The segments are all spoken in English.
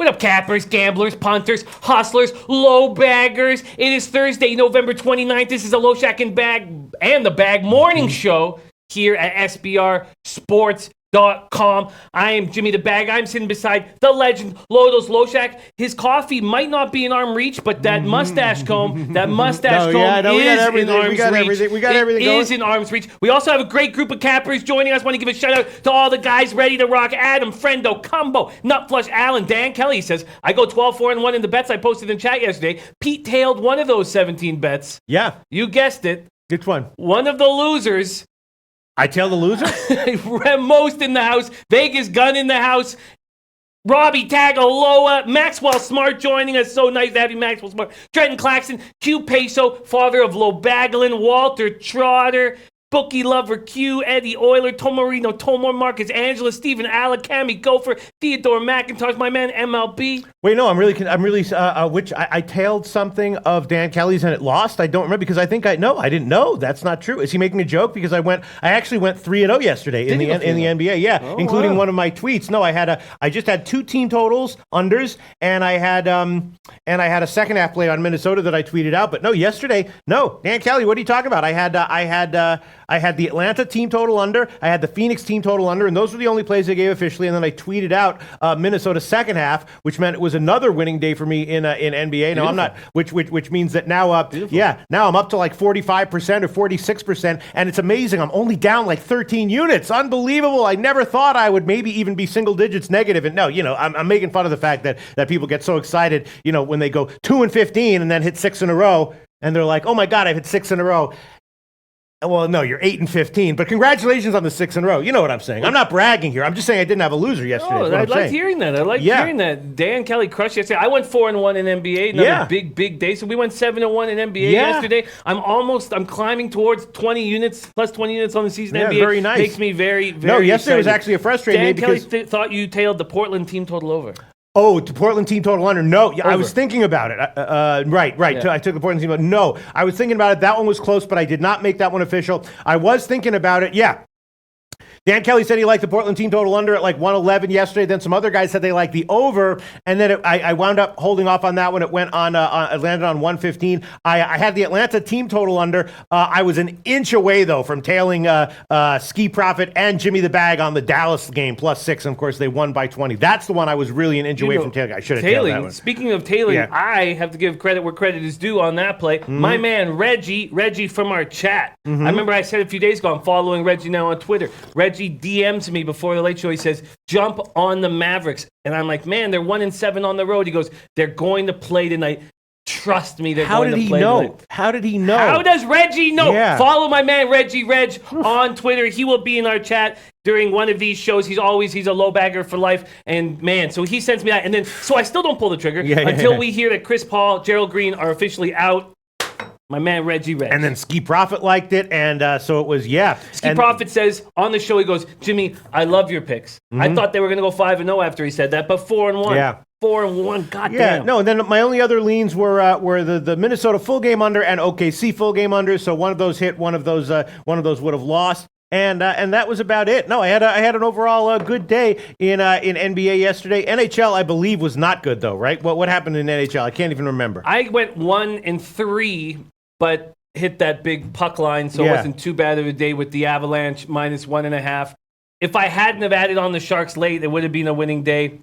What up, cappers, gamblers, punters, hustlers, low baggers? It is Thursday, November 29th. This is the Low Shack and the Bag morning show here at SBRSports.com. I am Jimmy the Bag. I'm sitting beside the legend, Lodo's Low Shack. His coffee might not be in arm reach, but that mustache comb, is in arm's reach. We got everything It going. is in arm's reach. We also have a great group of cappers joining us. Want to give a shout out to all the guys ready to rock. Adam, Friendo, Cumbo, Nutflush, Allen, Dan Kelly says, I go 12-4-1 in the bets I posted in chat yesterday. Pete tailed one of those 17 bets. Yeah. You guessed it. Which one? One of the losers. I tell the loser? Most in the house. Vegas Gun in the house. Robbie Tagaloa. Maxwell Smart joining us. So nice to have you, Maxwell Smart. Trenton Claxton. Q Peso. Father of Lobaglin. Walter Trotter. Bookie Lover Q, Eddie Euler, Tomarino, Tomor Marcus, Angela, Stephen Alacami, Gopher, Theodore McIntosh, my man MLB. Wait, no, I tailed something of Dan Kelly's and it lost. I don't remember because I didn't know. That's not true. Is he making a joke? Because I actually went 3-0 yesterday in the NBA. Yeah, including one of my tweets. No, I just had two team totals unders, and I had a second half play on Minnesota that I tweeted out. But no, yesterday, no, Dan Kelly, what are you talking about? I had the Atlanta team total under, I had the Phoenix team total under, and those were the only plays I gave officially. And then I tweeted out Minnesota second half, which meant it was another winning day for me in NBA. Now I'm not, which means that now now I'm up to like 45% or 46%, and it's amazing. I'm only down like 13 units. Unbelievable. I never thought I would maybe even be single digits negative. And no, I'm making fun of the fact that people get so excited, when they go 2-15 and then hit 6 in a row, and they're like, oh my God, I've hit 6 in a row. Well, no, you're 8-15, but congratulations on the 6 in a row. You know what I'm saying. I'm not bragging here. I'm just saying I didn't have a loser yesterday. Oh, I liked hearing that. Hearing that. Dan Kelly crushed yesterday. I went 4-1 in NBA. Another big day. So we went 7-1 in NBA yesterday. I'm climbing towards 20 units, plus 20 units on the season. NBA very nice. Makes me very, very No, yesterday excited. was actually a frustrating day because Dan Kelly thought you tailed the Portland team total over. Oh, to Portland team total under? No, Over. I was thinking about it. Right. Yeah. I took the Portland team total. No, I was thinking about it. That one was close, but I did not make that one official. I was thinking about it. Yeah. Dan Kelly said he liked the Portland team total under at like 111 yesterday. Then some other guys said they liked the over, and then I wound up holding off on that one. It went on. It landed on 115. I had the Atlanta team total under. I was an inch away though from tailing Ski Profit and Jimmy the Bag on the Dallas game +6. And of course they won by 20. That's the one I was really an inch away from tailing. I should have tailed that one. Speaking of tailing, I have to give credit where credit is due on that play. Mm-hmm. My man Reggie from our chat. Mm-hmm. I remember I said a few days ago I'm following Reggie now on Twitter. Reggie DMs me before the late show. He says, jump on the Mavericks. And I'm like, man, they're 1-7 on the road. He goes, they're going to play tonight. Trust me, they're going to play tonight. How did he know? How does Reggie know? Yeah. Follow my man Reggie Reg on Twitter. He will be in our chat during one of these shows. He's a low bagger for life. And man, so he sends me that. And then, so I still don't pull the trigger until we hear that Chris Paul, Gerald Green are officially out. My man Reggie Reg. And then Ski Profit liked it, and so it was, Ski Profit says on the show, he goes, Jimmy, I love your picks. Mm-hmm. I thought they were going to go 5-0 after he said that, but 4-1. Yeah. 4-1, goddamn. Yeah, no, and then my only other leans were the Minnesota full game under and OKC full game under. So one of those hit, one of those would have lost. And that was about it. No, I had an overall good day in NBA yesterday. NHL, I believe, was not good though, right? What happened in NHL? I can't even remember. I went 1-3, but hit that big puck line, so it wasn't too bad of a day with the Avalanche -1.5. If I hadn't have added on the Sharks late, it would have been a winning day.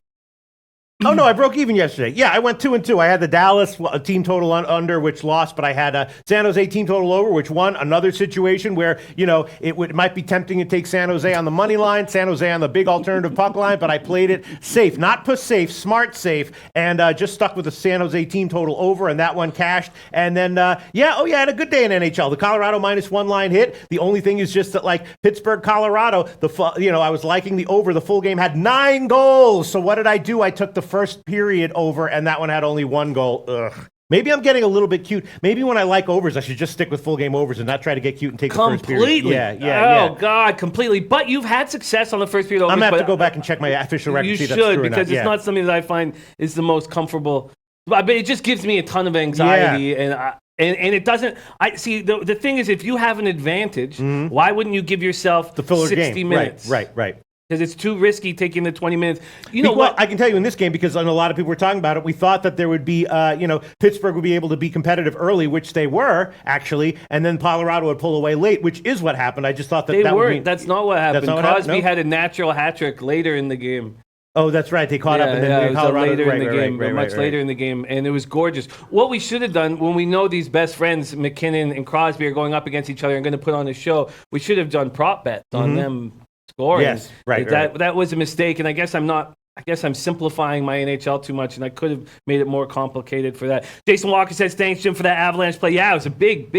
Oh, no, I broke even yesterday. Yeah, I went 2-2. I had the Dallas team total under, which lost, but I had San Jose team total over, which won. Another situation where, it might be tempting to take San Jose on the money line, San Jose on the big alternative puck line, but I played it safe. Not push safe, smart safe, and just stuck with the San Jose team total over, and that one cashed. And then, I had a good day in NHL. The Colorado -1 line hit. The only thing is just that, like, Pittsburgh, Colorado, I was liking the over. The full game had 9 goals. So what did I do? I took the first period over, and that one had only 1 goal. Ugh. Maybe I'm getting a little bit cute. Maybe when I like overs, I should just stick with full game overs and not try to get cute and take the first period. Completely. Yeah. God, completely. But you've had success on the first period overs. I'm going to have to go back and check my official record. You should, because it's not something that I find is the most comfortable. But it just gives me a ton of anxiety, and it doesn't. I see. The thing is, if you have an advantage, why wouldn't you give yourself the filler 60 game. minutes? Right. because it's too risky taking the 20 minutes. You know what? I can tell you in this game, because I know a lot of people were talking about it, we thought that there would be, Pittsburgh would be able to be competitive early, which they were, actually, and then Colorado would pull away late, which is what happened. I just thought that They that weren't. would be... That's not what happened. Crosby No? had a natural hat trick later in the game. Oh, that's right. They caught up, and then Colorado later in the game, much later in the game, and it was gorgeous. What we should have done when we know these best friends, McKinnon and Crosby, are going up against each other and going to put on a show, we should have done prop bets on them scoring. Yes, right. That was a mistake, and I guess I'm simplifying my NHL too much, and I could have made it more complicated for that. Jason Walker says, thanks, Jim, for that Avalanche play. Yeah, it was a big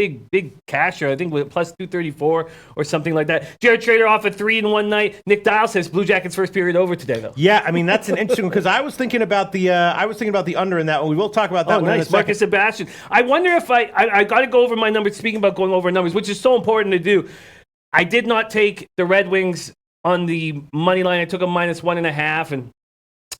casher. I think with plus 234 or something like that. Jared Trader off a 3 in one night. Nick Dial says Blue Jackets first period over today, though. Yeah, I mean, that's an interesting one, because I was thinking about the under in that one. We will talk about that one in a second. Marcus Sebastian. I wonder if I got to go over my numbers. Speaking about going over numbers, which is so important to do, I did not take the Red Wings on the money line. I took a -1.5, and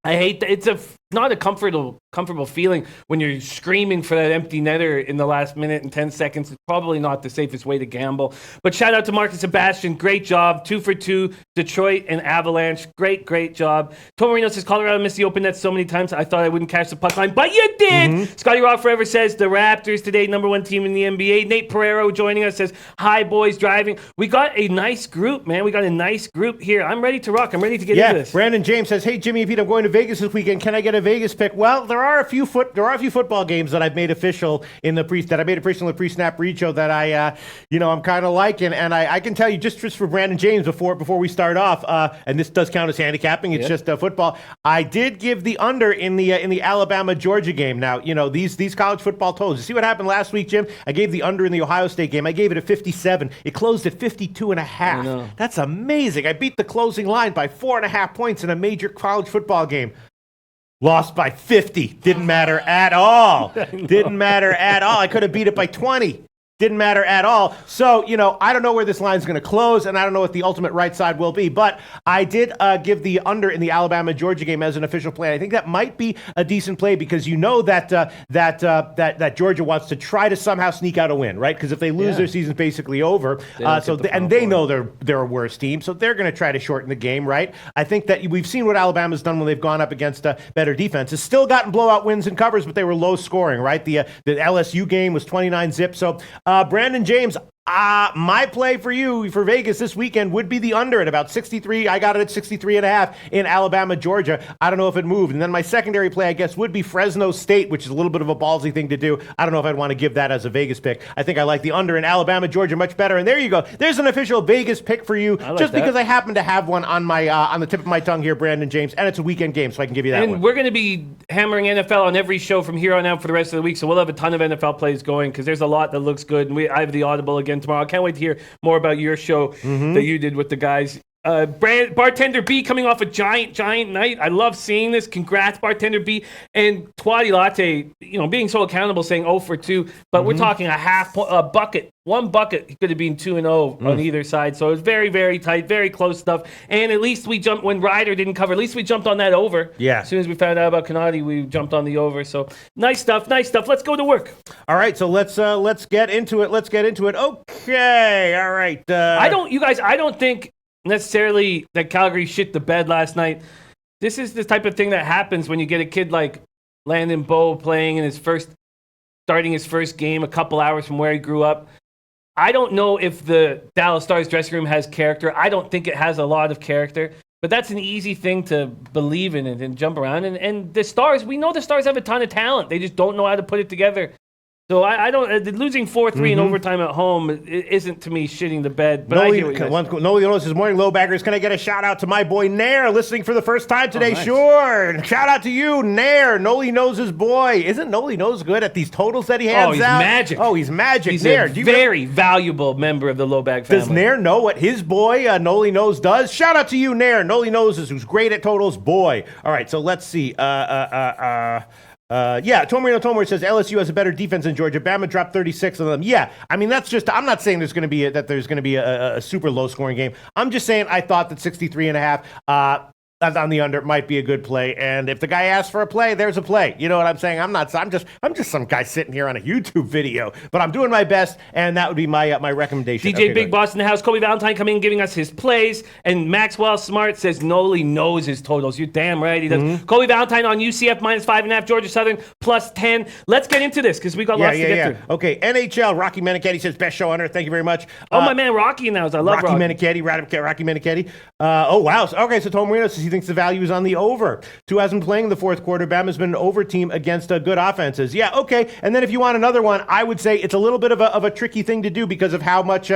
I hate that. It's not a comfortable feeling when you're screaming for that empty netter in the last minute and 10 seconds. It's probably not the safest way to gamble. But shout out to Marcus Sebastian. Great job. 2 for 2. Detroit and Avalanche. Great job. Tom Marino says Colorado missed the open net so many times I thought I wouldn't catch the puck line, but you did. Scotty Rock Forever says the Raptors today, #1 team in the NBA. Nate Pereiro joining us says, hi, boys, driving. We got a nice group, man. We got a nice group here. I'm ready to rock. I'm ready to get into this. Brandon James says, hey, Jimmy and Pete, I'm going to Vegas this weekend. Can I get a Vegas pick? Well, there are a few football games that I've made official in the pre-snap read show that I'm kind of liking, and I can tell you just for Brandon James before we start off, and this does count as handicapping. It's just football. I did give the under in the Alabama Georgia game. Now these college football totals. You see what happened last week, Jim? I gave the under in the Ohio State game. I gave it a 57. It closed at 52.5. That's amazing. I beat the closing line by 4.5 points in a major college football game. Lost by 50. Didn't matter at all. Didn't matter at all. I could have beat it by 20. Didn't matter at all. So, I don't know where this line's going to close, and I don't know what the ultimate right side will be, but I did give the under in the Alabama-Georgia game as an official play. I think that might be a decent play, because that Georgia wants to try to somehow sneak out a win, right? Because if they lose, their season's basically over. They know they're a worse team, so they're going to try to shorten the game, right? I think that we've seen what Alabama's done when they've gone up against better defenses. Still gotten blowout wins and covers, but they were low scoring, right? The LSU game was 29-zip. So Brandon James, my play for you for Vegas this weekend would be the under at about 63. I got it at 63.5 in Alabama, Georgia. I don't know if it moved. And then my secondary play, I guess, would be Fresno State, which is a little bit of a ballsy thing to do. I don't know if I'd want to give that as a Vegas pick. I think I like the under in Alabama, Georgia much better. And there you go. There's an official Vegas pick for you, because I happen to have one on my on the tip of my tongue here, Brandon James, and it's a weekend game, so I can give you that one. And we're going to be hammering NFL on every show from here on out for the rest of the week, so we'll have a ton of NFL plays going, because there's a lot that looks good. And I have the Audible again tomorrow. I can't wait to hear more about your show that you did with the guys. Bartender B coming off a giant night. I love seeing this. Congrats, Bartender B. And Twatty Latte, being so accountable, saying 0 for 2. But we're talking a bucket. One bucket, he could have been 2-0 on either side. So it was very, very tight, very close stuff. And at least we jumped, when Ryder didn't cover, at least we jumped on that over. Yeah. As soon as we found out about Canadi, we jumped on the over. So nice stuff. Let's go to work. All right, so let's get into it. Okay, all right. I don't think necessarily that Calgary shit the bed last night. This is the type of thing that happens when you get a kid like Landon Bowe playing in starting his first game a couple hours from where he grew up. I don't know if the Dallas Stars dressing room has character. I don't think it has a lot of character, but that's an easy thing to believe in and jump around. And the Stars, we know the Stars have a ton of talent. They just don't know how to put it together. So I don't losing 4-3 in overtime at home isn't to me shitting the bed. But I hear what you guys Noli this morning, low baggers. Can I get a shout out to my boy Nair listening for the first time today? Nice. Sure. Shout out to you, Nair. Noli knows his boy. Isn't Noli knows good at these totals that he hands out? Magic. He's magic. He's Nair, a very valuable member of the low bag family. Does Nair know what his boy Noli knows does? Shout out to you, Nair. Noli knows who's great at totals, boy. All right, so let's see. Tomorino says LSU has a better defense than Georgia. Bama dropped 36 on them. Yeah, I mean, that's just, I'm not saying there's going to be a super low scoring game. I'm just saying I thought that 63.5, on the under might be a good play. And if the guy asks for a play, there's a play. You know what I'm saying? I'm just some guy sitting here on a YouTube video, but I'm doing my best, and that would be my recommendation. DJ Big Boss in the house. Kobe Valentine coming in giving us his plays, and Maxwell Smart says Noli knows his totals. You're damn right he does. Kobe Valentine on UCF -5.5, Georgia Southern +10. Let's get into this because we got lots to get through. Okay, NHL. Rocky Menichetti says best show on earth. Thank you very much. My man Rocky in the house. I love Rocky. Menichetti, Rocky Menichetti. Oh wow. Okay, so Tom Marino says he thinks the value is on the over. 2 hasn't been playing in the fourth quarter. Bama's been an over team against good offenses. Yeah, okay. And then if you want another one, I would say it's a little bit of a tricky thing to do because of how much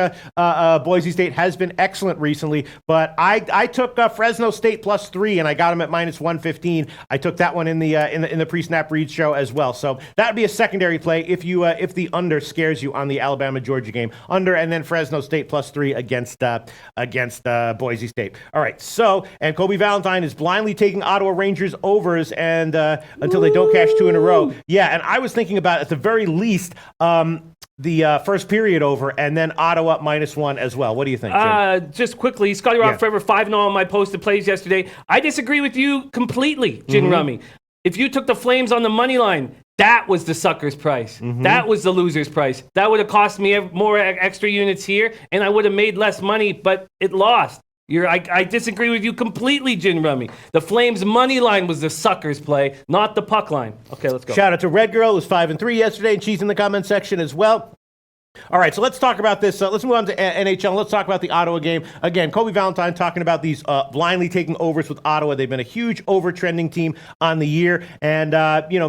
Boise State has been excellent recently. But I took Fresno State +3 and I got them at -115. I took that one in the pre-snap read show as well. So that would be a secondary play if the under scares you on the Alabama Georgia game. Under and then Fresno State +3 against Boise State. All right. So and Kobe Valentine is blindly taking Ottawa Rangers overs and until they don't cash 2 in a row. Yeah, and I was thinking about at the very least the first period over and then Ottawa -1 as well. What do you think, Jim? Just quickly, Scotty Rock Forever 5-0 on my posted plays yesterday. I disagree with you completely, Jin Rummy. If you took the Flames on the money line, that was the sucker's price. That was the loser's price. That would have cost me more extra units here, and I would have made less money, but it lost. I disagree with you completely, Jin Rummy. The Flames money line was the sucker's play, not the puck line. Okay, let's go. Shout out to Red Girl, who was 5-3 yesterday, and she's in the comment section as well. All right, so let's talk about this. Let's move on to NHL. Let's talk about the Ottawa game. Again, Kobe Valentine talking about these blindly taking overs with Ottawa. They've been a huge over-trending team on the year. And,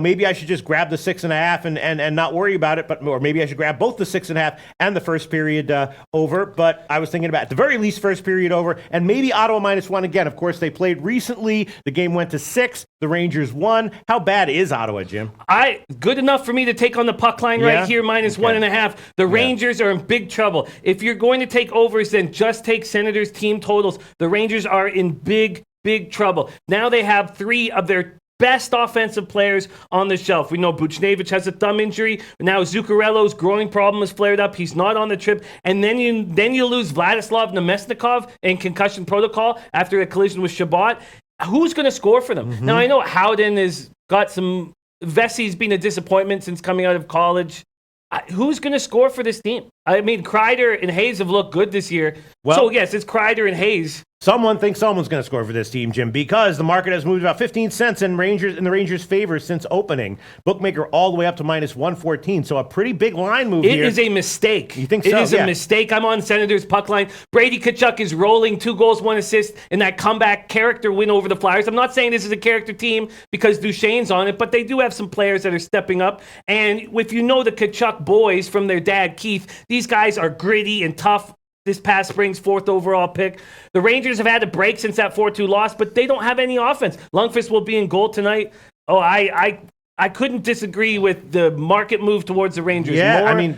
maybe I should just grab the 6.5 and not worry about it. Or maybe I should grab both the 6.5 and the first period over. But I was thinking about, at the very least, first period over. And maybe Ottawa -1 again. Of course, they played recently. The game went to 6. The Rangers won. How bad is Ottawa, Jim? Good enough for me to take on the puck line right here, -1.5. The Rangers are in big trouble. If you're going to take overs, then just take Senators team totals. The Rangers are in big, big trouble. Now they have 3 of their best offensive players on the shelf. We know Buchnevich has a thumb injury. Now Zuccarello's growing problem has flared up. He's not on the trip. And then you lose Vladislav Nemesnikov in concussion protocol after a collision with Shabbat. Who's going to score for them? Now, I know Howden has got some... Vessi's been a disappointment since coming out of college. Who's going to score for this team? I mean, Kreider and Hayes have looked good this year. Well, so, yes, it's Kreider and Hayes. Someone thinks someone's going to score for this team, Jim, because the market has moved about 15 cents in the Rangers' favor since opening. Bookmaker all the way up to -114. So a pretty big line move here. It is a mistake. You think so? It is a mistake. I'm on Senators puck line. Brady Tkachuk is rolling 2 goals, 1 assist in that comeback character win over the Flyers. I'm not saying this is a character team because Duchesne's on it, but they do have some players that are stepping up. And if you know the Tkachuk boys from their dad, Keith, these guys are gritty and tough. This past spring's 4th overall pick. The Rangers have had a break since that 4-2 loss, but they don't have any offense. Lundqvist will be in goal tonight. Oh, I couldn't disagree with the market move towards the Rangers. Yeah, more. I mean...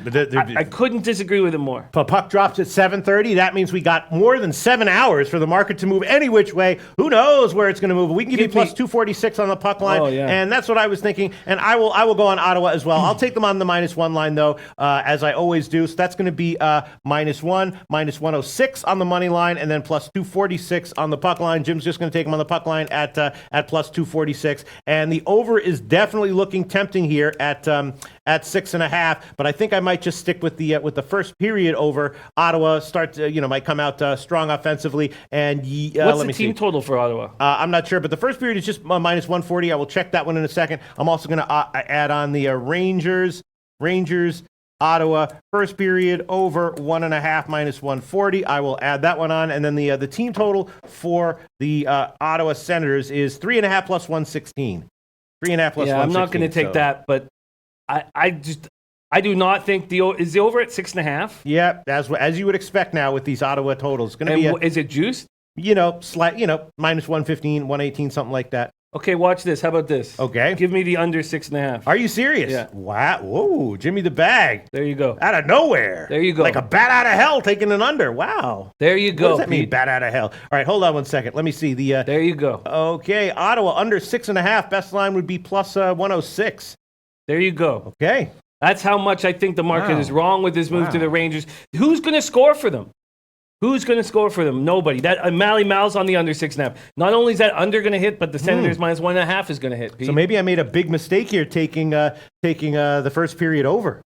I couldn't disagree with it more. If a puck drops at 7:30, that means we got more than 7 hours for the market to move any which way. Who knows where it's going to move? We can give you plus 246 on the puck line, and that's what I was thinking. And I will go on Ottawa as well. I'll take them on the -1 line, though, as I always do. So that's going to be -1, -106 on the money line, and then plus 246 on the puck line. Jim's just going to take them on the puck line at plus 246. And the over is definitely looking tempting here at 6.5, but I think I might just stick with the first period over. Ottawa might come out strong offensively. And what's the team total for Ottawa? I'm not sure, but the first period is just -140. I will check that one in a second. I'm also going to add on the Rangers, Ottawa, first period over 1.5 -140. I will add that one on, and then the team total for the Ottawa Senators is 3.5 plus 116. 3.5 plus 116. I'm not going to take that, but I do not think is the over at 6.5. Yeah, as you would expect now with these Ottawa totals. Going to be is it juiced? -115, 118, something like that. Okay, watch this. How about this? Okay. Give me the under 6.5. Are you serious? Yeah. Wow. Whoa, Jimmy the bag. There you go. Out of nowhere. There you go. Like a bat out of hell taking an under. Wow. There you go. What does that mean, bat out of hell? All right, hold on one second. Let me see. There you go. Okay, Ottawa under 6.5. Best line would be plus 106. There you go. Okay. That's how much I think the market is wrong with this move to the Rangers. Who's going to score for them? Who's going to score for them? Nobody. That Mally Mal's on the under 6.5. Not only is that under going to hit, but the Senators minus 1.5 is going to hit. Pete. So maybe I made a big mistake here taking the first period over.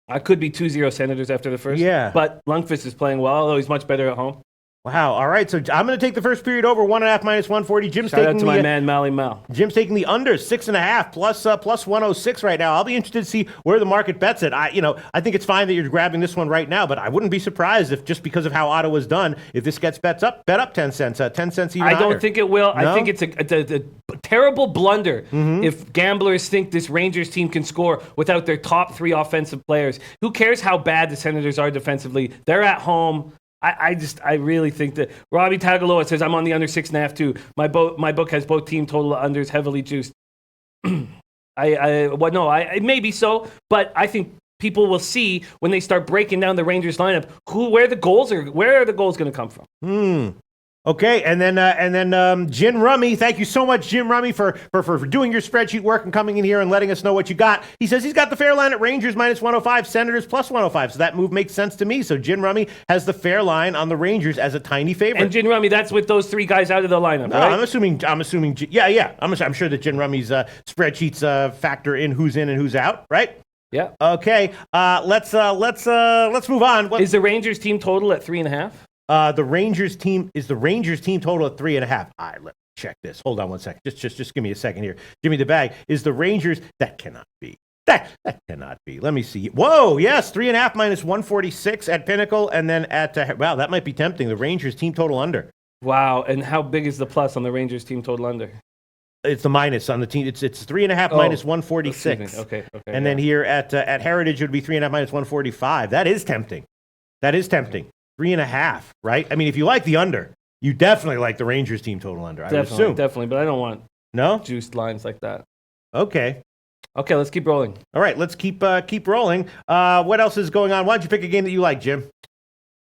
I could be 2-0 Senators after the first. Yeah. But Lundqvist is playing well, although he's much better at home. Wow. All right. So I'm going to take the first period over 1.5 minus 140. Jim's Shout taking out to my man, Mally Mal. Jim's taking the under 6.5 plus 106 right now. I'll be interested to see where the market bets it. I think it's fine that you're grabbing this one right now, but I wouldn't be surprised if just because of how Ottawa's done, if this gets bet up 10 cents, 10 cents even I higher. don't think it will. No? I think it's a terrible blunder if gamblers think this Rangers team can score without their top 3 offensive players. Who cares how bad the Senators are defensively? They're at home. I really think that Robbie Tagaloa says I'm on the under 6.5 too. My book has both team total unders heavily juiced. It may be so, but I think people will see when they start breaking down the Rangers lineup where are the goals going to come from. Okay, and then Jim Rummy, thank you so much, Jim Rummy, for doing your spreadsheet work and coming in here and letting us know what you got. He says he's got the fair line at Rangers minus 105, Senators plus 105. So that move makes sense to me. So Jim Rummy has the fair line on the Rangers as a tiny favorite. And Jim Rummy, that's with those 3 guys out of the lineup, right? I'm assuming. Yeah. I'm sure that Jim Rummy's spreadsheets factor in who's in and who's out, right? Yeah. Okay. Let's move on. Is the Rangers team total at 3.5? The Rangers team total at 3.5. All right, let me check this. Hold on one second. Just give me a second here. Give me the bag. Is the Rangers? That cannot be. That cannot be. Let me see. Whoa, yes, 3.5 minus 146 at Pinnacle, and then at wow, that might be tempting. The Rangers team total under. Wow, and how big is the plus on the Rangers team total under? It's the minus on the team. It's 3.5 minus 146. Okay. And then here at Heritage it would be 3.5 minus 145. That is tempting. 3.5, right? I mean, if you like the under, you definitely like the Rangers team total under. Definitely, but I don't want no juiced lines like that. Okay, let's keep rolling. All right, let's keep rolling. What else is going on? Why don't you pick a game that you like, Jim?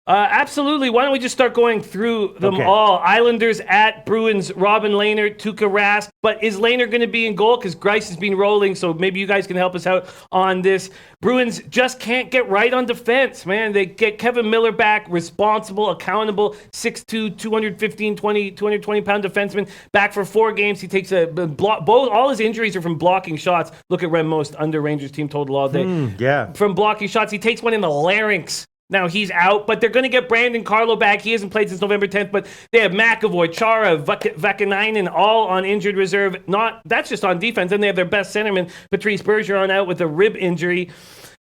Absolutely. Why don't we just start going through them all? Islanders at Bruins, Robin Lehner, Tuukka Rask. But is Lehner going to be in goal? Because Greiss has been rolling, so maybe you guys can help us out on this. Bruins just can't get right on defense, man. They get Kevin Miller back, responsible, accountable, 6'2", 220-pound defenseman, back for 4 games. He takes all his injuries are from blocking shots. Look at Rem Most, under Rangers team total all day. From blocking shots. He takes one in the larynx. Now he's out, but they're going to get Brandon Carlo back. He hasn't played since November 10th, but they have McAvoy, Chara, Vakanainen, all on injured reserve. That's just on defense. Then they have their best centerman, Patrice Bergeron, out with a rib injury.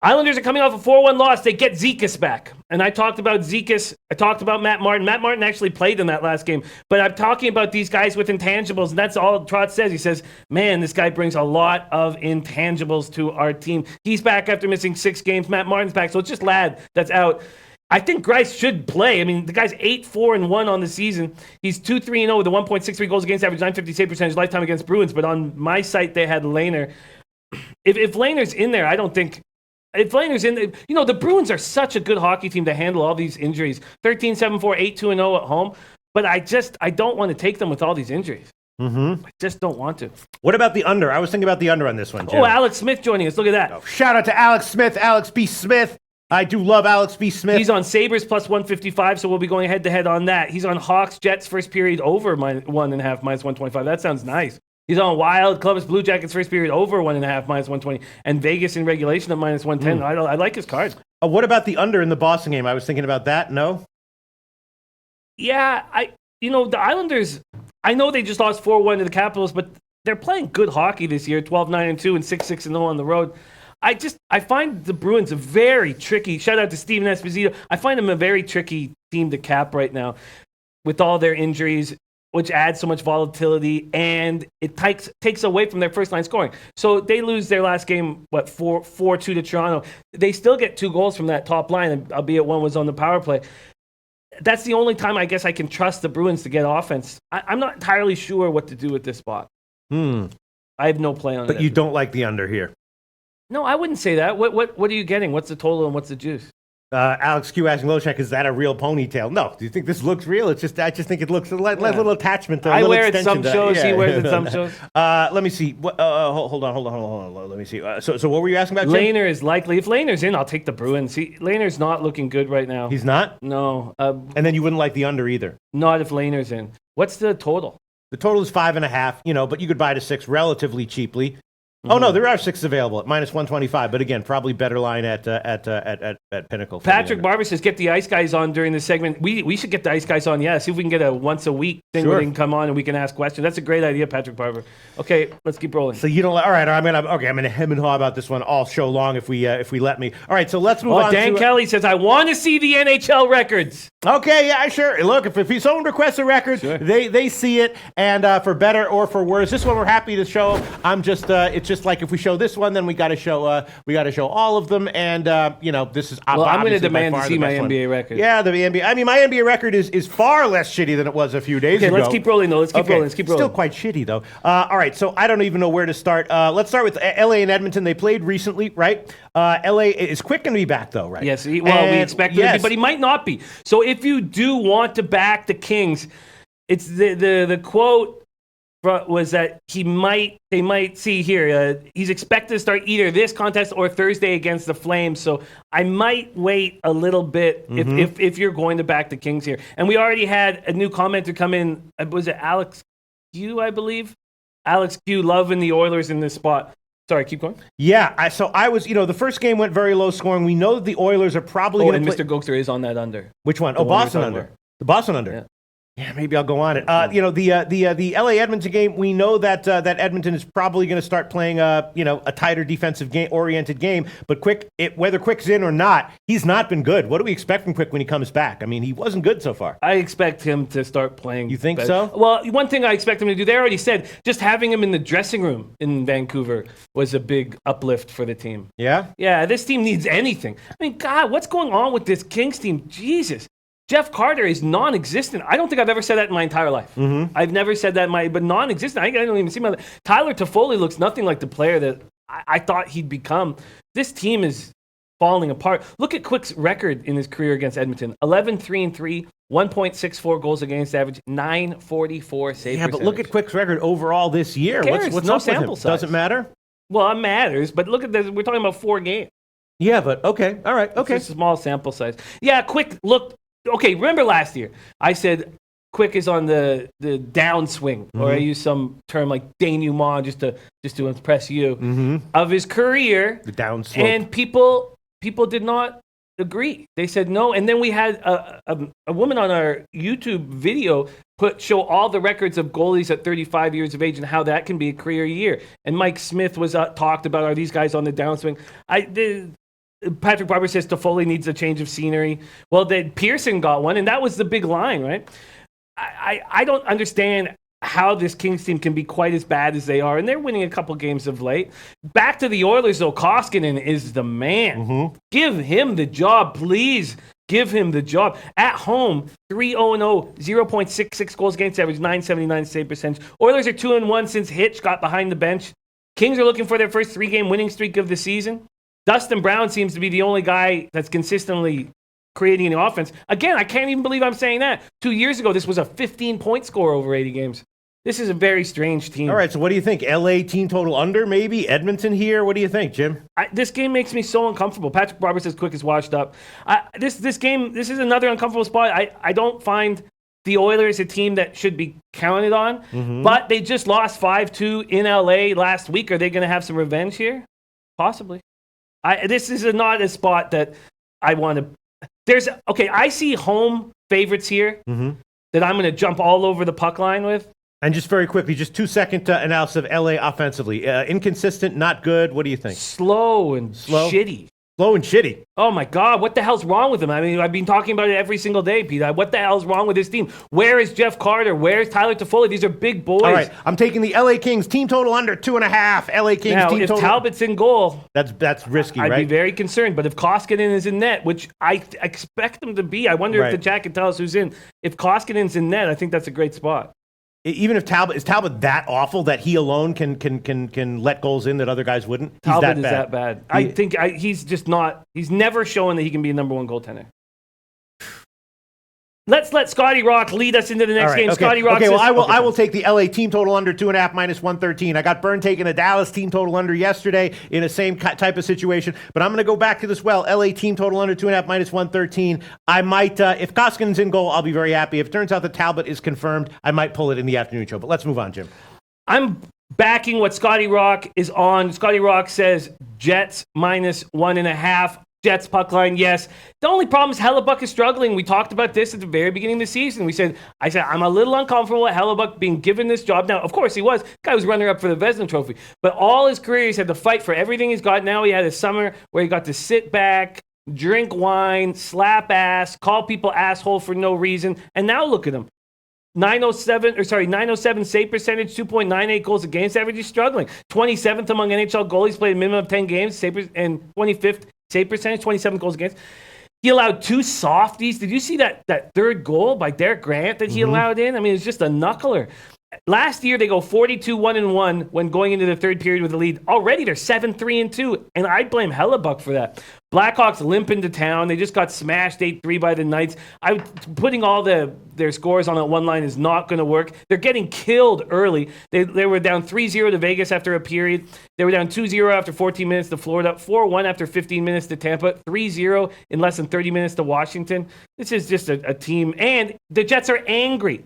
Islanders are coming off a 4-1 loss. They get Zekas back. And I talked about Zekas. I talked about Matt Martin. Matt Martin actually played in that last game. But I'm talking about these guys with intangibles, and that's all Trotz says. He says, man, this guy brings a lot of intangibles to our team. He's back after missing 6 games. Matt Martin's back. So it's just Ladd that's out. I think Greiss should play. I mean, the guy's 8-4-1 on the season. He's 2-3-0 with a 1.63 goals against average, 950 save percentage, lifetime against Bruins. But on my site, they had Lehner. If Lehner's in there, I don't think... If Lehner's in there, the Bruins are such a good hockey team to handle all these injuries. 13-7-4, 8-2-0 at home. But I don't want to take them with all these injuries. I just don't want to. What about the under? I was thinking about the under on this one, Jim. Oh, Alex Smith joining us. Look at that. Shout out to Alex Smith, Alex B. Smith. I do love Alex B. Smith. He's on Sabres plus 155, so we'll be going head-to-head on that. He's on Hawks, Jets, first period over 1.5, minus 125. That sounds nice. He's on Wild, Columbus Blue Jackets, first period over 1.5, minus 120, and Vegas in regulation at minus 110. I like his card. What about the under in the Boston game? I was thinking about that. No? Yeah, the Islanders, I know they just lost 4-1 to the Capitals, but they're playing good hockey this year, 12-9-2 and 6-6-0 on the road. I find the Bruins a very tricky, shout out to Steven Esposito, I find them a very tricky team to cap right now with all their injuries, which adds so much volatility, and it takes away from their first-line scoring. So they lose their last game, 4-2 to Toronto. They still get 2 goals from that top line, albeit one was on the power play. That's the only time I guess I can trust the Bruins to get offense. I'm not entirely sure what to do with this spot. I have no play on it. But you don't like the under here? No, I wouldn't say that. What are you getting? What's the total and what's the juice? Alex Q asking Loshak, is that a real ponytail? No. Do you think this looks real? I just think it looks a little attachment. I wear it some shows. He wears it some shows. Let me see. Hold on. Let me see. So what were you asking about, Jim? Lehner is likely. If Lehner's in, I'll take the Bruins. Lehner's not looking good right now. He's not? No. And then you wouldn't like the under either? Not if Lehner's in. What's the total? The total is 5.5, but you could buy to 6 relatively cheaply. Oh no, there are 6 available at -125, but again, probably better line at Pinnacle. Patrick Barber says, get the Ice Guys on during this segment. We should get the Ice Guys on, see if we can get a once a week thing where they can come on and we can ask questions. That's a great idea, Patrick Barber. Okay, let's keep rolling. So you don't all right, I'm gonna hem and haw about this one all show long if we let me. All right, so let's move on. Dan Kelly says, I want to see the NHL records. Okay, yeah, sure. Look, if someone requests a record, they see it, and for better or for worse, this one we're happy to show. It's just like if we show this one, then we got to show all of them, and this is well, I'm going to demand to see my NBA record. Yeah, the NBA. I mean, my NBA record is far less shitty than it was a few days ago. Let's keep rolling though. Let's keep rolling. Still quite shitty though. All right, so I don't even know where to start. Let's start with LA and Edmonton. They played recently, right? LA is Quick going to be back though, right? Yes. We expect him to be, but he might not be. So if you do want to back the Kings, it's the quote was that they might see here, he's expected to start either this contest or Thursday against the Flames. So I might wait a little bit if you're going to back the Kings here. And we already had a new commenter come in. Was it Alex Q, I believe? Alex Q loving the Oilers in this spot. Sorry, keep going. Yeah, I was, the first game went very low scoring. We know that the Oilers are probably going to Mr. Gokster is on that under. Which one? Boston under. The Boston under. Yeah. Yeah, maybe I'll go on it. The LA Edmonton game, we know that Edmonton is probably going to start playing a tighter defensive oriented game. But Quick, whether Quick's in or not, he's not been good. What do we expect from Quick when he comes back? I mean, he wasn't good so far. I expect him to start playing. You think better. so? Well, one thing I expect him to do, they already said, just having him in the dressing room in Vancouver was a big uplift for the team. Yeah? Yeah, this team needs anything. I mean, God, what's going on with this Kings team? Jesus. Jeff Carter is non-existent. I don't think I've ever said that in my entire life. I've never said that but non-existent. I don't even see my. Tyler Toffoli looks nothing like the player that I thought he'd become. This team is falling apart. Look at Quick's record in his career against Edmonton: 11-3-3, 1.64 goals against average, 944 save percentage. Yeah, but look at Quick's record overall this year. What's no up sample with him? size. Doesn't matter. Well, it matters. But look at this. We're talking about 4 games. Yeah, but okay, all right, okay. It's a small sample size. Yeah, Quick looked. Okay, remember last year, I said Quick is on the downswing, or I used some term like denouement just to impress you, of his career. The downslope. And people did not agree. They said no. And then we had a woman on our YouTube video show all the records of goalies at 35 years of age and how that can be a career year. And Mike Smith was talked about, are these guys on the downswing? Patrick Barber says Toffoli needs a change of scenery. Well, then Pearson got one, and that was the big line, right? I don't understand how this Kings team can be quite as bad as they are, and they're winning a couple games of late. Back to the Oilers, though, Koskinen is the man. Give him the job, please. Give him the job. At home, 3-0-0, 0.66 goals against average, 979 save percentage. Oilers are 2-1 since Hitch got behind the bench. Kings are looking for their first 3-game winning streak of the season. Dustin Brown seems to be the only guy that's consistently creating an offense. Again, I can't even believe I'm saying that. 2 years ago, this was a 15-point score over 80 games. This is a very strange team. All right, so what do you think? LA team total under, maybe? Edmonton here? What do you think, Jim? This game makes me so uncomfortable. Patrick Barber says Quick is washed up. This game, this is another uncomfortable spot. I don't find the Oilers a team that should be counted on, but they just lost 5-2 in LA last week. Are they going to have some revenge here? Possibly. This is not a spot that I want to. I see home favorites here that I'm going to jump all over the puck line with. And just very quickly, just 2-second analysis of LA offensively. Inconsistent, not good. What do you think? Slow and shitty. Slow and shitty. Oh, my God. What the hell's wrong with them? I mean, I've been talking about it every single day, Pete. What the hell's wrong with this team? Where is Jeff Carter? Where's Tyler Toffoli? These are big boys. All right. I'm taking the LA Kings team total under 2.5. LA Kings now, team total. If Talbot's in goal, that's risky, right? I'd be very concerned. But if Koskinen is in net, which I expect him to be, I wonder if the chat can tell us who's in. If Koskinen's in net, I think that's a great spot. Even if Talbot is that awful that he alone can let goals in that other guys wouldn't. Talbot is that bad. I think he's just not. He's never shown that he can be a number one goaltender. Let's let Scotty Rock lead us into the next game. Okay. Scotty Rock. Okay, well, I will take the LA team total under 2.5 minus 113. I got burned taking a Dallas team total under yesterday in the same type of situation, but I'm going to go back to this well. LA team total under 2.5 minus 113. I might, if Koskinen's in goal, I'll be very happy. If it turns out that Talbot is confirmed, I might pull it in the afternoon show. But let's move on, Jim. I'm backing what Scotty Rock is on. Scotty Rock says Jets minus 1.5. Jets puck line, yes. The only problem is Hellebuck is struggling. We talked about this at the very beginning of the season. I said, I'm a little uncomfortable with Hellebuck being given this job. Now, of course, he was. The guy was runner-up for the Vezina Trophy. But all his career, he's had to fight for everything he's got now. He had a summer where he got to sit back, drink wine, slap ass, call people asshole for no reason. And now look at him. 907 save percentage, 2.98 goals against average. He's struggling. 27th among NHL goalies, played a minimum of 10 games, and 25th save percentage, 27 goals against. He allowed 2 softies. Did you see that third goal by Derek Grant that he allowed in? I mean, it's just a knuckler. Last year, they go 42-1-1 when going into the third period with the lead. Already, they're 7-3-2, and I blame Hellebuck for that. Blackhawks limp into town. They just got smashed 8-3 by the Knights. Putting all their scores on that one line is not going to work. They're getting killed early. They were down 3-0 to Vegas after a period. They were down 2-0 after 14 minutes to Florida, 4-1 after 15 minutes to Tampa, 3-0 in less than 30 minutes to Washington. This is just a team, and the Jets are angry.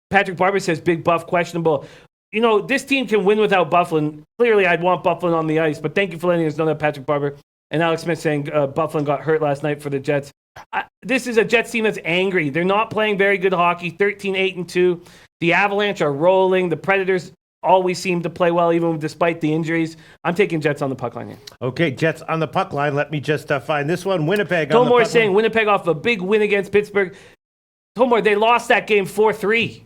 Patrick Barber says big buff questionable. You know, this team can win without Byfuglien. Clearly, I'd want Byfuglien on the ice, but thank you for letting us know that, Patrick Barber. And Alex Smith saying Byfuglien got hurt last night for the Jets. This is a Jets team that's angry. They're not playing very good hockey, 13-8-2. The Avalanche are rolling. The Predators always seem to play well, even despite the injuries. I'm taking Jets on the puck line here. Okay, Jets on the puck line. Let me just find this one. Winnipeg on the puck line. Tomore saying Winnipeg off a big win against Pittsburgh. Tomore, they lost that game 4-3.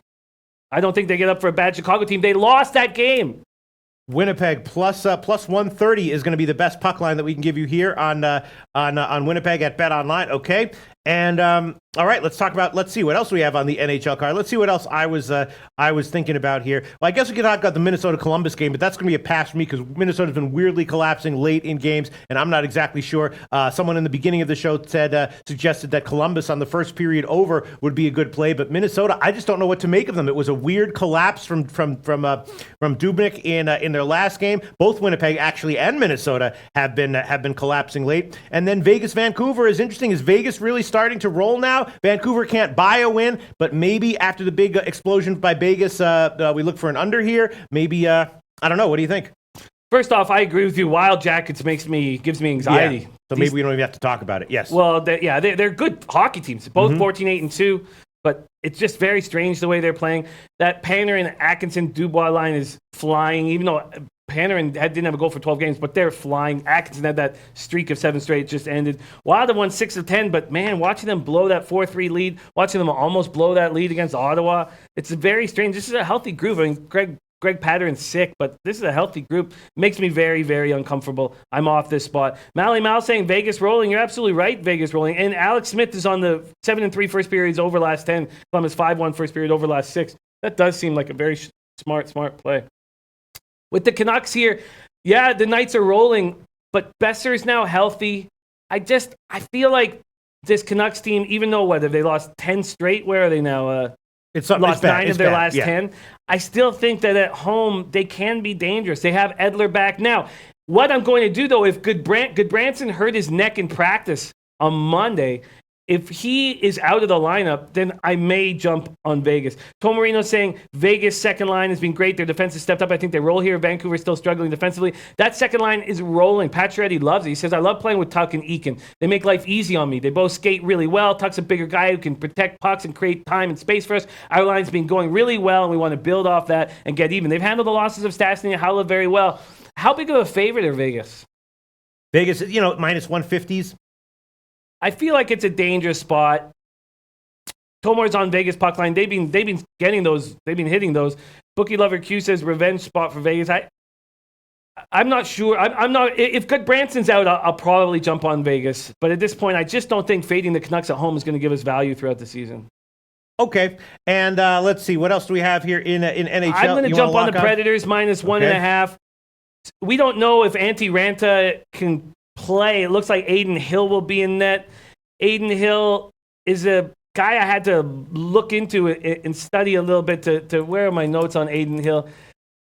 I don't think they get up for a bad Chicago team. They lost that game. Winnipeg plus 130 is going to be the best puck line that we can give you here on Winnipeg at Bet Online. Okay, and all right, let's see what else we have on the NHL card. Let's see what else I was thinking about here. Well, I guess we could talk about the Minnesota Columbus game, but that's going to be a pass for me because Minnesota's been weirdly collapsing late in games, and I'm not exactly sure. Someone in the beginning of the show suggested that Columbus on the first period over would be a good play, but Minnesota, I just don't know what to make of them. It was a weird collapse from Dubnyk in their last game. Both Winnipeg actually and Minnesota have been collapsing late, and then Vegas Vancouver is interesting. Is Vegas really starting to roll now? Vancouver can't buy a win, but maybe after the big explosion by Vegas, we look for an under here. Maybe I don't know. What do you think? First off, I agree with you. Wild Jackets gives me anxiety. Yeah. So maybe we don't even have to talk about it. Yes. Well, they're good hockey teams. Both 14-8-2, but it's just very strange the way they're playing. That Panarin, Atkinson, Dubois line is flying, even though Panarin didn't have a goal for 12 games, but they're flying. Atkinson had that streak of 7 straight, just ended. Wild won 6 of 10, but man, watching them blow that 4-3 lead, watching them almost blow that lead against Ottawa, it's very strange. This is a healthy group. I mean, Greg Patterson's sick, but this is a healthy group. Makes me very, very uncomfortable. I'm off this spot. Mally Mal saying Vegas rolling. You're absolutely right, Vegas rolling. And Alex Smith is on the 7-3 first periods over last 10. Columbus 5-1 first period over last 6. That does seem like a very smart play. With the Canucks here, yeah, the Knights are rolling, but Besser's now healthy. I feel like this Canucks team, even though whether they lost 10 straight, where are they now? Lost 9 of their last 10. I still think that at home, they can be dangerous. They have Edler back. Now, what I'm going to do, though, if Goodbranson hurt his neck in practice on Monday, if he is out of the lineup, then I may jump on Vegas. Tom Marino saying Vegas' second line has been great. Their defense has stepped up. I think they roll here. Vancouver is still struggling defensively. That second line is rolling. Pacioretty loves it. He says, I love playing with Tuck and Eakin. They make life easy on me. They both skate really well. Tuck's a bigger guy who can protect pucks and create time and space for us. Our line's been going really well, and we want to build off that and get even. They've handled the losses of Stastny and Howlett very well. How big of a favorite are Vegas? Vegas, minus 150s. I feel like it's a dangerous spot. Tomar's on Vegas puck line. They've been getting those. They've been hitting those. Bookie Lover Q says revenge spot for Vegas. I'm not sure. I'm not. If Goodbranson's out, I'll probably jump on Vegas. But at this point, I just don't think fading the Canucks at home is going to give us value throughout the season. Okay, and let's see. What else do we have here in NHL? I'm going to jump on the Predators -1.5. We don't know if Antti Ranta can play. It looks like Aiden Hill will be in net. Aiden Hill is a guy I had to look into and study a little bit to where are my notes on Aiden Hill.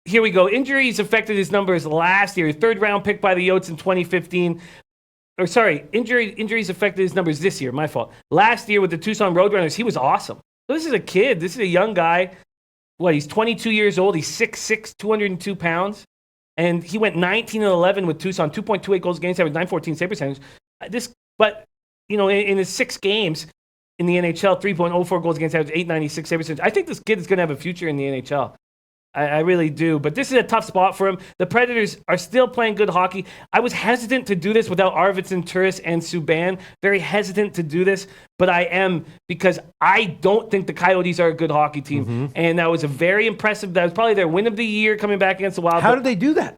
Here we go. Injuries affected his numbers last year. Third round pick by the Yotes in 2015. Or sorry, injuries affected his numbers this year. My fault. Last year with the Tucson Roadrunners, he was awesome. So this is a kid. This is a young guy. He's 22 years old. He's 6'6", 202 pounds. And he went 19-11 with Tucson, 2.28 goals against average, .914 save percentage. In his 6 games in the NHL, 3.04 goals against average, .896 save percentage. I think this kid is going to have a future in the NHL. I really do. But this is a tough spot for him. The Predators are still playing good hockey. I was hesitant to do this without Arvidsson, Turris, and Subban. Very hesitant to do this, but I am because I don't think the Coyotes are a good hockey team. Mm-hmm. And that was a very impressive. That was probably their win of the year coming back against the Wild. How did they do that?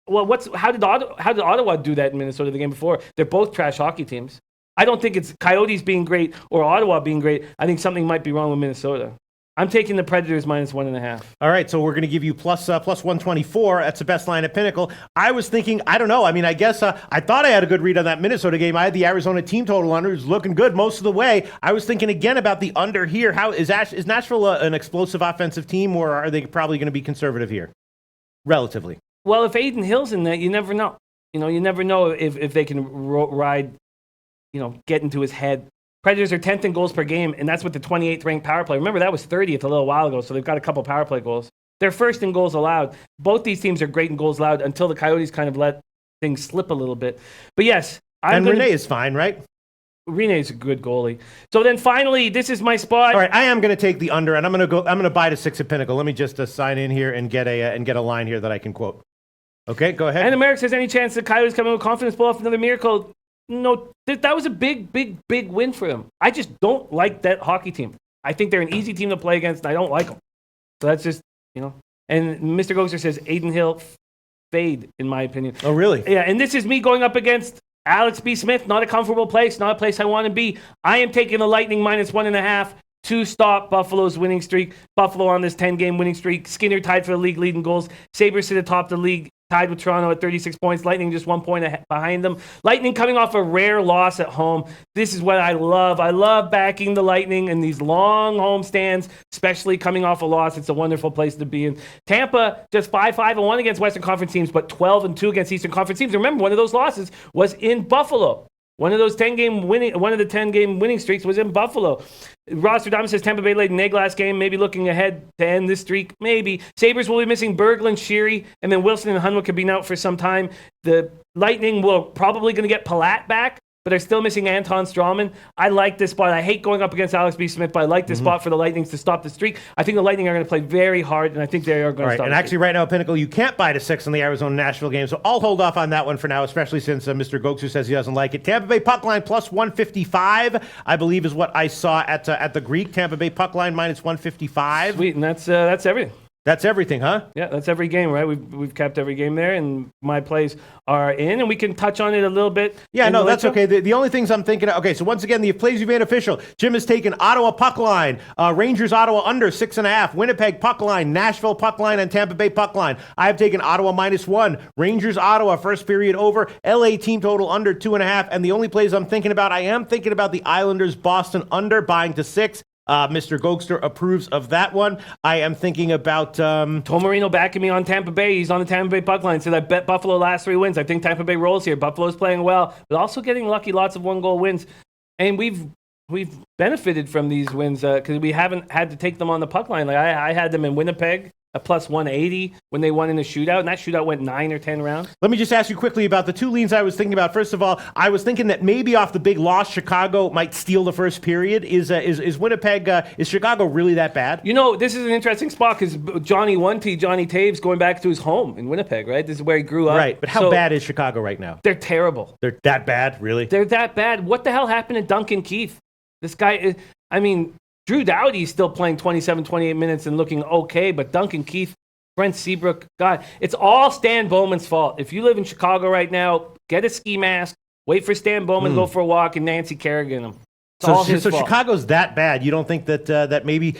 Well, how did Ottawa do that in Minnesota the game before? They're both trash hockey teams. I don't think it's Coyotes being great or Ottawa being great. I think something might be wrong with Minnesota. I'm taking the Predators -1.5. All right, so we're going to give you plus 124. That's the best line at Pinnacle. I was thinking, I don't know. I mean, I guess I thought I had a good read on that Minnesota game. I had the Arizona team total under. It was looking good most of the way. I was thinking again about the under here. How is Nashville an explosive offensive team, or are they probably going to be conservative here, relatively? Well, if Aiden Hill's in that, you never know. You never know if they can ride, get into his head. Predators are 10th in goals per game, and that's with the 28th ranked power play. Remember, that was 30th a little while ago, so they've got a couple power play goals. They're first in goals allowed. Both these teams are great in goals allowed until the Coyotes kind of let things slip a little bit. But yes, Rene is fine, right? Rene is a good goalie. So then finally, this is my spot. All right, I am going to take the under, and I'm going to buy to 6 at Pinnacle. Let me just sign in here and get a line here that I can quote. Okay, go ahead. And America says, any chance the Coyotes come in with confidence, pull off another miracle? No, that was a big win for them. I just don't like that hockey team. I think they're an easy team to play against, and I don't like them. So that's just, And Mr. Gokster says Aiden Hill fade, in my opinion. Oh, really? Yeah, and this is me going up against Alex B. Smith. Not a comfortable place, not a place I want to be. I am taking the Lightning -1.5 to stop Buffalo's winning streak. Buffalo on this 10-game winning streak. Skinner tied for the league leading goals. Sabres sit atop the league, tied with Toronto at 36 points. Lightning just 1 point behind them. Lightning coming off a rare loss at home. This is what I love. I love backing the Lightning in these long home stands, especially coming off a loss. It's a wonderful place to be in. Tampa just 5-5-1 against Western Conference teams, but 12-2 against Eastern Conference teams. Remember, one of those losses was in Buffalo. One of the 10-game winning streaks was in Buffalo. Ross Radamas says Tampa Bay laid an egg last game, maybe looking ahead to end this streak. Maybe. Sabres will be missing Berglund, Sheary, and then Wilson and Hunwick could be out for some time. The Lightning will probably going to get Palat back, but they're still missing Anton Strawman. I like this spot. I hate going up against Alex B. Smith, but I like this spot for the Lightning to stop the streak. I think the Lightning are going to play very hard, and I think they are going to stop. And actually, right now, Pinnacle, you can't buy to 6 on the Arizona-Nashville game, so I'll hold off on that one for now, especially since Mr. Goksu says he doesn't like it. Tampa Bay puck line +155, I believe, is what I saw at the Greek. Tampa Bay puck line -155. Sweet, and that's everything. That's everything, huh? Yeah, that's every game, right? We've kept every game there, and my plays are in, and we can touch on it a little bit. Yeah, no, that's okay. The only things I'm thinking of, okay, so once again, the plays you've made official. Jim has taken Ottawa puck line, Rangers Ottawa under 6.5, Winnipeg puck line, Nashville puck line, and Tampa Bay puck line. I have taken Ottawa -1, Rangers Ottawa first period over, LA team total under 2.5, and the only plays I'm thinking about, I am thinking about the Islanders Boston under, buying to 6. Mr. Gokster approves of that one. I am thinking about Tomarino backing me on Tampa Bay. He's on the Tampa Bay puck line. Said I bet Buffalo last 3 wins. I think Tampa Bay rolls here. Buffalo's playing well, but also getting lucky. Lots of 1-goal wins, and we've benefited from these wins because we haven't had to take them on the puck line. Like I had them in Winnipeg. A +180 when they won in the shootout, and that shootout went 9 or 10 rounds. Let me just ask you quickly about the two leans I was thinking about. First of all, I was thinking that maybe off the big loss, Chicago might steal the first period. Is Winnipeg, is Chicago really that bad? This is an interesting spot because Johnny Taves going back to his home in Winnipeg, right? This is where he grew up. Right, but how bad is Chicago right now? They're terrible. They're that bad, really? They're that bad. What the hell happened to Duncan Keith? This guy, Drew Doughty's still playing 27, 28 minutes and looking okay, but Duncan Keith, Brent Seabrook, God, it's all Stan Bowman's fault. If you live in Chicago right now, get a ski mask, wait for Stan Bowman, go for a walk, and Nancy Kerrigan him. all his so fault. Chicago's that bad. You don't think that that maybe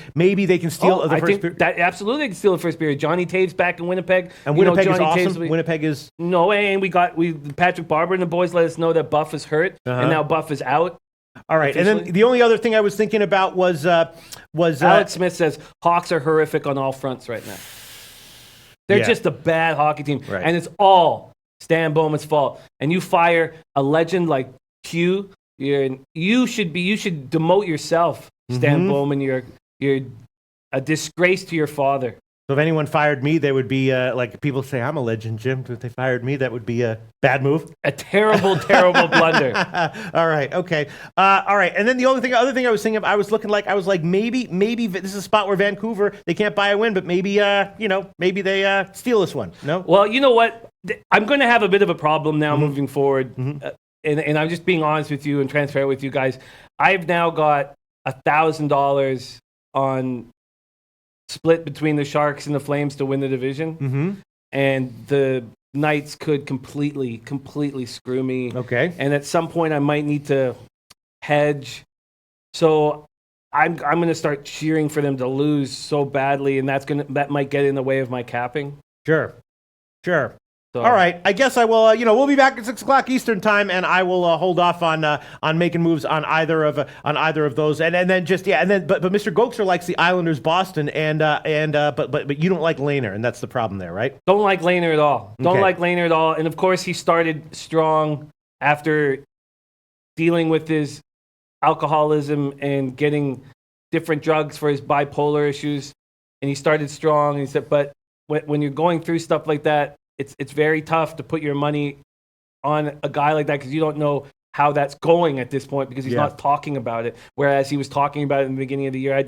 they can steal the first period? That absolutely they can steal the first period. Johnny Taves back in Winnipeg. And Winnipeg is Johnny awesome. Taves, Winnipeg is no, and we Patrick Barber and the boys let us know that Buff is hurt, and now Buff is out. All right, officially. And then the only other thing I was thinking about was Alex Smith says Hawks are horrific on all fronts right now. They're just a bad hockey team, and it's all Stan Bowman's fault. And you fire a legend like Q, you should demote yourself, Stan Bowman. You're a disgrace to your father. So if anyone fired me, they would be like people say, I'm a legend, Jim. If they fired me, that would be a bad move. A terrible, terrible blunder. All right, okay. All right, and then the other thing I was thinking of, I was like, maybe this is a spot where Vancouver, they can't buy a win, but maybe, maybe they steal this one. No? Well, you know what? I'm going to have a bit of a problem now moving forward. And I'm just being honest with you and transparent with you guys. I've now got $1,000 on split between the Sharks and the Flames to win the division, and the Knights could completely screw me. Okay, and at some point I might need to hedge. So I'm going to start cheering for them to lose so badly, and that might get in the way of my capping. Sure. So. All right, I guess I will. We'll be back at 6:00 Eastern time, and I will hold off on making moves on either of those. And then but Mr. Gokser likes the Islanders, Boston, but you don't like Lehner, and that's the problem there, right? Don't like Lehner at all. Don't like Lehner at all. And of course, he started strong after dealing with his alcoholism and getting different drugs for his bipolar issues. And he started strong. And he said, but when you're going through stuff like that, it's very tough to put your money on a guy like that because you don't know how that's going at this point because he's not talking about it. Whereas he was talking about it in the beginning of the year.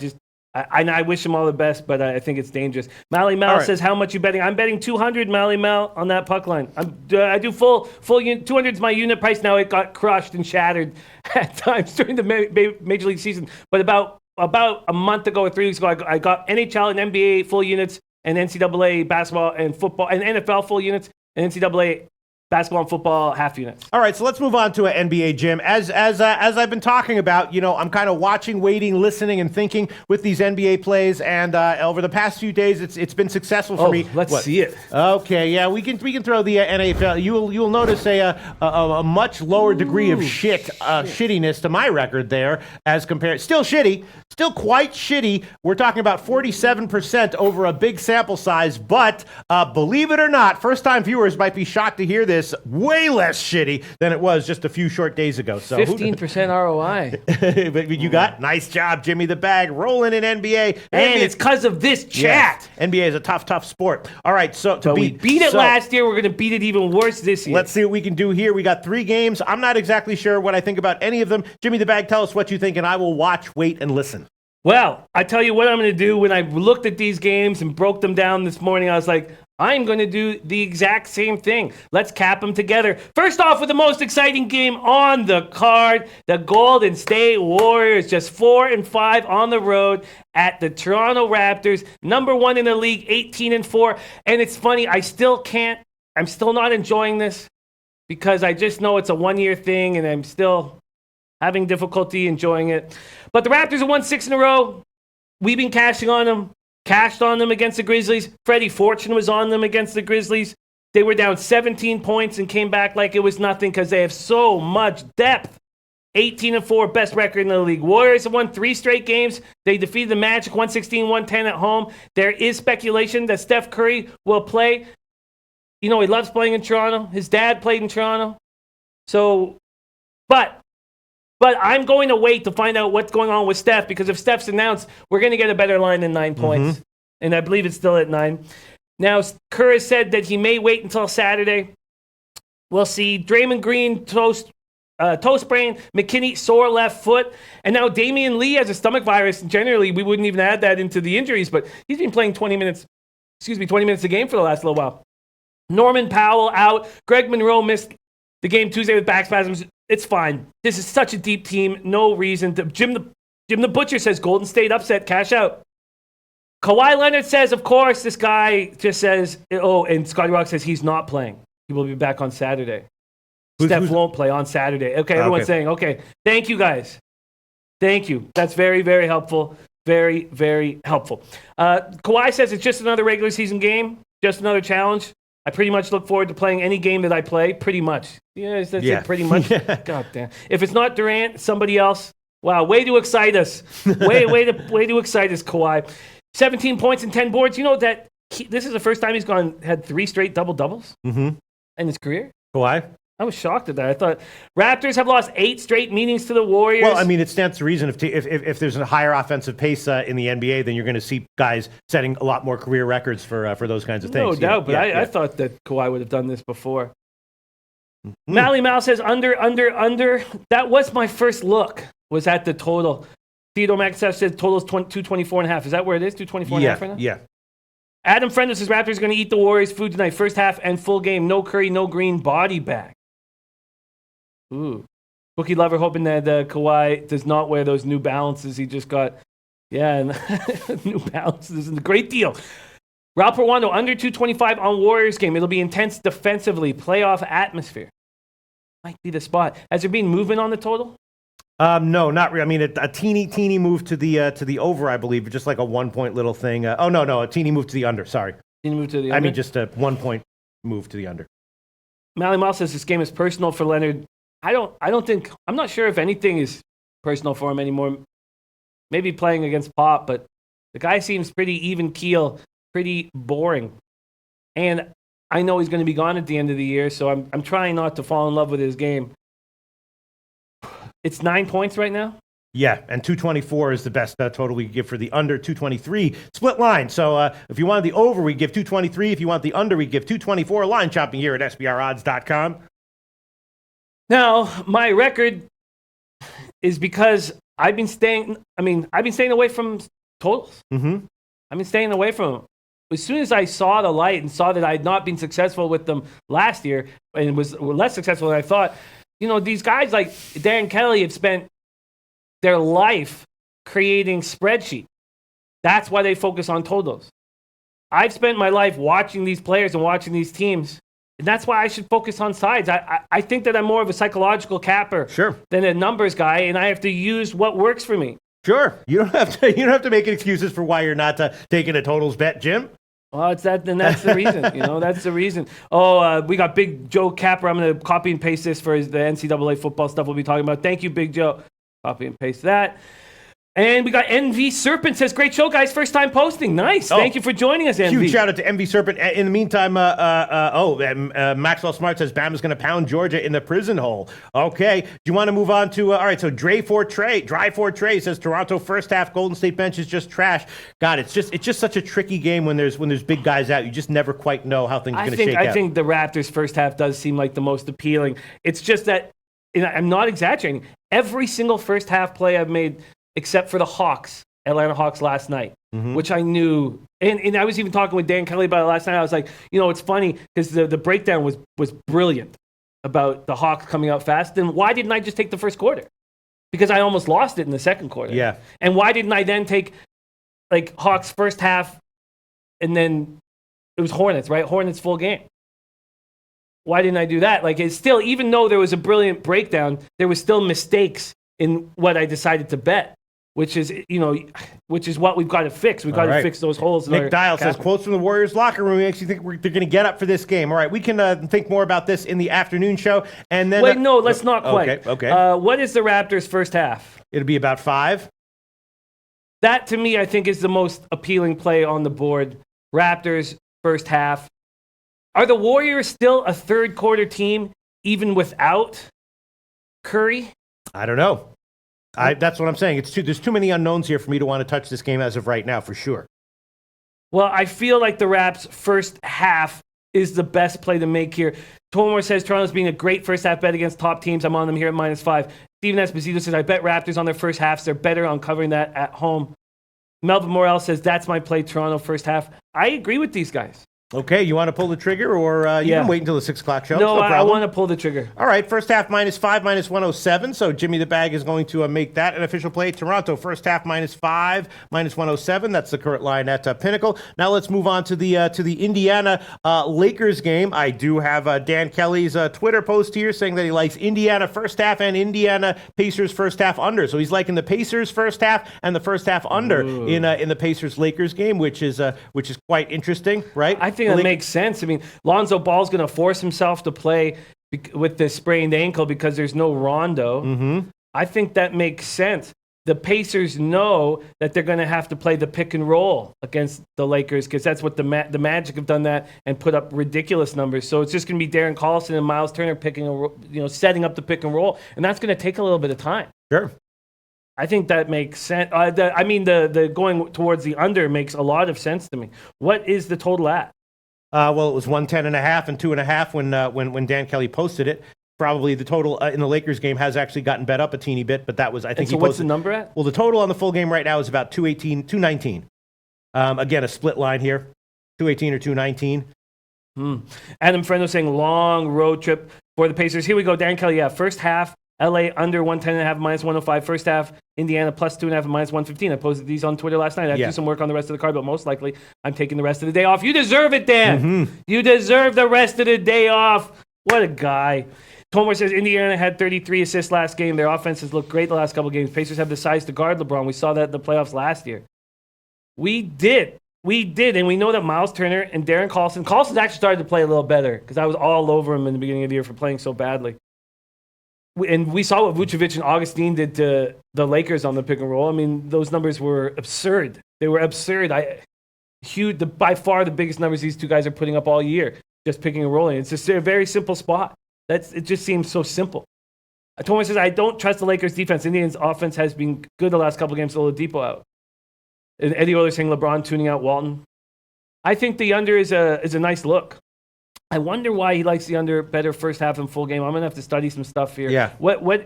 I wish him all the best, but I think it's dangerous. Mally Mal says, how much you betting? I'm betting 200, Mally Mal, on that puck line. I do full 200 is my unit price now. It got crushed and shattered at times during the Major League season. But about a month ago or 3 weeks ago, I got NHL and NBA full units, and NCAA basketball and football, and NFL full units, and NCAA basketball and football half units. All right, so let's move on to an NBA, Jim. As I've been talking about, I'm kind of watching, waiting, listening, and thinking with these NBA plays, and over the past few days, it's been successful for me. Let's see it. Okay, yeah, we can throw the NFL. You'll notice a much lower degree of shittiness to my record there as compared. Still shitty, still quite shitty. We're talking about 47% over a big sample size, but believe it or not, first-time viewers might be shocked to hear this. Way less shitty than it was just a few short days ago. So 15% ROI. But you got nice job, Jimmy the Bag, rolling in NBA. And it's because of this chat. Yes, NBA is a tough sport. All right, so we beat it last year. We're going to beat it even worse this year. Let's see what we can do here. We got 3 games. I'm not exactly sure what I think about any of them. Jimmy the Bag, tell us what you think, and I will watch, wait, and listen. Well, I tell you what I'm going to do. When I looked at these games and broke them down this morning, I was like, I'm going to do the exact same thing. Let's cap them together. First off, with the most exciting game on the card, the Golden State Warriors, just 4-5 on the road at the Toronto Raptors, number 1 in the league, 18-4. And it's funny, I'm still not enjoying this because I just know it's a one-year thing and I'm still having difficulty enjoying it. But the Raptors have won 6 in a row. We've been cashing on them. Cashed on them against the Grizzlies. Freddie Fortune was on them against the Grizzlies. They were down 17 points and came back like it was nothing because they have so much depth. 18-4, best record in the league. Warriors have won 3 straight games. They defeated the Magic 116-110 at home. There is speculation that Steph Curry will play. He loves playing in Toronto. His dad played in Toronto. So, but I'm going to wait to find out what's going on with Steph because if Steph's announced, we're going to get a better line than 9 points. And I believe it's still at 9. Now, Kerr has said that he may wait until Saturday. We'll see. Draymond Green, toe sprain. McKinney, sore left foot. And now Damian Lee has a stomach virus. Generally, we wouldn't even add that into the injuries, but he's been playing 20 minutes a game for the last little while. Norman Powell out. Greg Monroe missed the game Tuesday with back spasms. It's fine. This is such a deep team. No reason to. Jim the Butcher says Golden State upset. Cash out. Kawhi Leonard says, of course, this guy just says, and Scotty Rock says he's not playing. He will be back on Saturday. Steph won't play on Saturday. Okay, everyone's saying, okay, thank you guys. Thank you. That's very, very helpful. Very, very helpful. Kawhi says it's just another regular season game, just another challenge. I pretty much look forward to playing any game that I play, pretty much. Yes, that's it, pretty much. God damn. If it's not Durant, somebody else. Wow, way to excite us. Way to excite us, Kawhi. 17 points and 10 boards. You know that this is the first time he's had 3 straight double-doubles in his career? Kawhi? I was shocked at that. I thought Raptors have lost 8 straight meetings to the Warriors. Well, I mean, it stands to reason if there's a higher offensive pace in the NBA, then you're going to see guys setting a lot more career records for those kinds of things. No doubt, but I thought that Kawhi would have done this before. Mally Mal says under. That was my first look, was at the total. Theodore Maxef says total is 224.5. Is that where it is? 224.5 right now? Yeah. Adam Friend says Raptors are going to eat the Warriors food tonight. First half and full game. No Curry, no Green, body bag. Ooh. Bookie Lover hoping that Kawhi does not wear those New Balances he just got. Yeah, and New Balances is a great deal. Ralph Rwando, under 225 on Warriors game. It'll be intense defensively. Playoff atmosphere. Might be the spot. Has there been movement on the total? No, not really. I mean, a teeny move to the over, I believe, just like a 1 point little thing. No, a teeny move to the under. Sorry. Teeny move to the under? I mean, just a 1 point move to the under. Mally Mal says this game is personal for Leonard. I'm not sure if anything is personal for him anymore. Maybe playing against Pop, but the guy seems pretty even keel, pretty boring. And I know he's going to be gone at the end of the year, so I'm trying not to fall in love with his game. It's 9 points right now? Yeah, and 224 is the best total we give for the under. 223, split line. So if you wanted the over, we give 223. If you want the under, we give 224. Line chopping here at SBRodds.com. Now, my record is because I've been staying away from totals. Mm-hmm. I've been staying away from them. As soon as I saw the light and saw that I had not been successful with them last year and was less successful than I thought, these guys like Dan Kelly have spent their life creating spreadsheets. That's why they focus on totals. I've spent my life watching these players and watching these teams. And that's why I should focus on sides. I think that I'm more of a psychological capper than a numbers guy, and I have to use what works for me. Sure. You don't have to make excuses for why you're not taking a totals bet, Jim. Well, it's that, and that's the reason. That's the reason. Oh, we got Big Joe Capper. I'm going to copy and paste this for the NCAA football stuff we'll be talking about. Thank you, Big Joe. Copy and paste that. And we got NV Serpent says, great show, guys. First time posting. Nice. Thank you for joining us, NV. Huge shout out to NV Serpent. In the meantime, Maxwell Smart says Bama's going to pound Georgia in the prison hole. Okay. Do you want to move on to, all right, so Dry for Trey says Toronto first half, Golden State bench is just trash. God, it's just such a tricky game when there's big guys out. You just never quite know how things are going to shake out. I think the Raptors first half does seem like the most appealing. It's just that, I'm not exaggerating, every single first half play I've made, except for the Atlanta Hawks last night, which I knew. And I was even talking with Dan Kelly about it last night. I was like, it's funny because the breakdown was brilliant about the Hawks coming out fast. Then why didn't I just take the first quarter? Because I almost lost it in the second quarter. Yeah. And why didn't I then take Hawks first half and then it was Hornets, right? Hornets full game. Why didn't I do that? It's still, even though there was a brilliant breakdown, there was still mistakes in what I decided to bet. Which is what we've got to fix. We've got to fix those holes. Nick Dial says, quotes from the Warriors locker room makes you think they're going to get up for this game. All right, we can think more about this in the afternoon show. And then wait, no, let's not quite. Okay. What is the Raptors' first half? It'll be about 5. That, to me, I think is the most appealing play on the board. Raptors' first half. Are the Warriors still a third quarter team, even without Curry? I don't know. That's what I'm saying. There's too many unknowns here for me to want to touch this game as of right now, for sure. Well, I feel like the Raps' first half is the best play to make here. Tomor says Toronto's being a great first half bet against top teams. I'm on them here at -5. Steven Esposito says, I bet Raptors on their first halves. They're better on covering that at home. Melvin Morel says, that's my play, Toronto first half. I agree with these guys. Okay, you want to pull the trigger, or you can wait until the 6 o'clock show? No, I want to pull the trigger. All right, first half -5, -107. So Jimmy the Bag is going to make that an official play. Toronto, first half -5, -107. That's the current line at Pinnacle. Now let's move on to the Indiana Lakers game. I do have Dan Kelly's Twitter post here saying that he likes Indiana first half and Indiana Pacers first half under. So he's liking the Pacers first half and the first half under in the Pacers Lakers game, which is quite interesting, right? I think that makes sense. I mean, Lonzo Ball's going to force himself to play with the sprained ankle because there's no Rondo. Mm-hmm. I think that makes sense. The Pacers know that they're going to have to play the pick and roll against the Lakers because that's what the Magic have done that and put up ridiculous numbers. So it's just going to be Darren Collison and Miles Turner setting up the pick and roll, and that's going to take a little bit of time. Sure. I think that makes sense. The going towards the under makes a lot of sense to me. What is the total at? Well, it was 110.5 and 2.5 when Dan Kelly posted it. Probably the total in the Lakers game has actually gotten bet up a teeny bit, but that was, I think. So what's the number at? Well, the total on the full game right now is about 218, 219. Again, a split line here, 218 or 219. Adam Frendo saying long road trip for the Pacers. Here we go, Dan Kelly. Yeah, first half. LA under 110.5, -105. First half, Indiana plus 2.5, -115. I posted these on Twitter last night. I have to do some work on the rest of the card, but most likely I'm taking the rest of the day off. You deserve it, Dan. Mm-hmm. You deserve the rest of the day off. What a guy. Tomar says Indiana had 33 assists last game. Their offense has looked great the last couple games. Pacers have the size to guard LeBron. We saw that in the playoffs last year. We did, and we know that Miles Turner and Darren Collison's actually started to play a little better because I was all over him in the beginning of the year for playing so badly. And we saw what Vucevic and Augustine did to the Lakers on the pick and roll. I mean, those numbers were absurd. They were absurd. By far the biggest numbers these two guys are putting up all year, just picking and rolling. It's just a very simple spot. It just seems so simple. Thomas says, I don't trust the Lakers defense. Indians offense has been good the last couple of games, Oladipo out. And Eddie Oiler saying LeBron tuning out Walton. I think the under is a nice look. I wonder why he likes the under better first half and full game. I'm going to have to study some stuff here. Yeah.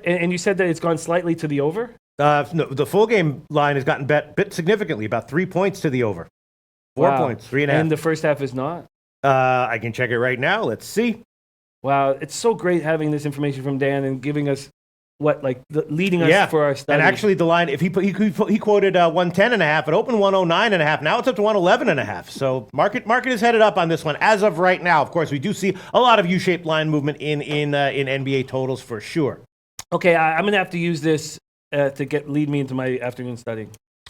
And you said that it's gone slightly to the over? No, the full game line has gotten bet significantly, about 3 points to the over. 4 points, 3.5. And the first half is not? I can check it right now. Let's see. Wow, it's so great having this information from Dan and giving us leading us for our study. And actually, the line, if he quoted 110.5, it opened 109.5. Now it's up to 111.5. So market is headed up on this one as of right now. Of course, we do see a lot of U-shaped line movement in NBA totals for sure. Okay, I'm going to have to use this to lead me into my afternoon study.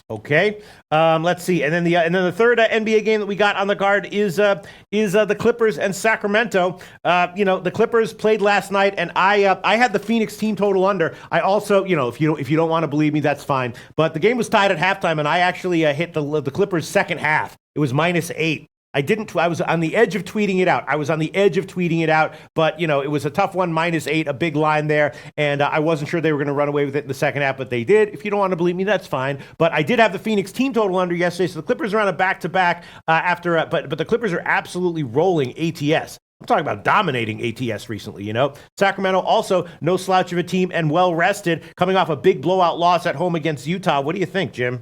Okay, let's see, and then the third NBA game that we got on the card is the Clippers and Sacramento. The Clippers played last night, and I had the Phoenix team total under. I also, if you don't want to believe me, that's fine. But the game was tied at halftime, and I actually hit the Clippers second half. It was -8. I was on the edge of tweeting it out. But, it was a tough one, -8, a big line there. And I wasn't sure they were going to run away with it in the second half, but they did. If you don't want to believe me, that's fine. But I did have the Phoenix team total under yesterday. So the Clippers are on a back-to-back but the Clippers are absolutely rolling ATS. I'm talking about dominating ATS recently, Sacramento also no slouch of a team and well-rested, coming off a big blowout loss at home against Utah. What do you think, Jim?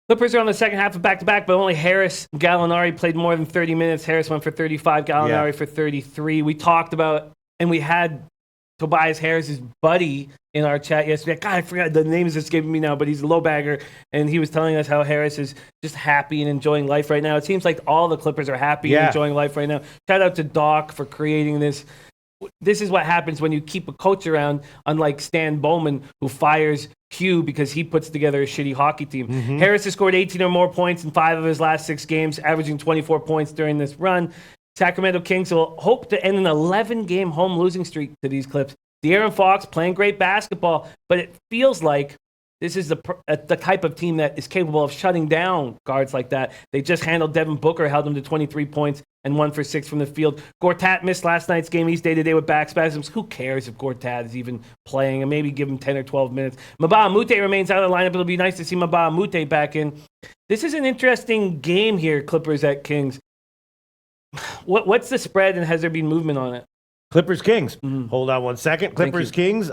Clippers are on the second half of back-to-back, but only Harris and Gallinari played more than 30 minutes. Harris went for 35, Gallinari for 33. We talked about, and we had Tobias Harris's buddy in our chat yesterday. God, I forgot the name is escaping me now, but he's a low bagger, and he was telling us how Harris is just happy and enjoying life right now. It seems like all the Clippers are happy and enjoying life right now. Shout out to Doc for creating this. This is what happens when you keep a coach around, unlike Stan Bowman, who fires Q because he puts together a shitty hockey team. Mm-hmm. Harris has scored 18 or more points in 5 of his last 6 games, averaging 24 points during this run. Sacramento Kings will hope to end an 11-game home losing streak to these Clips. De'Aaron Fox playing great basketball, but it feels like this is the type of team that is capable of shutting down guards like that. They just handled Devin Booker, held him to 23 points and 1 for 6 from the field. Gortat missed last night's game. He's day-to-day with back spasms. Who cares if Gortat is even playing? And maybe give him 10 or 12 minutes. Mbah a Moute remains out of the lineup. It'll be nice to see Mbah a Moute back in. This is an interesting game here, Clippers at Kings. What's the spread, and has there been movement on it? Clippers Kings. Mm-hmm. Hold on one second. Clippers Kings.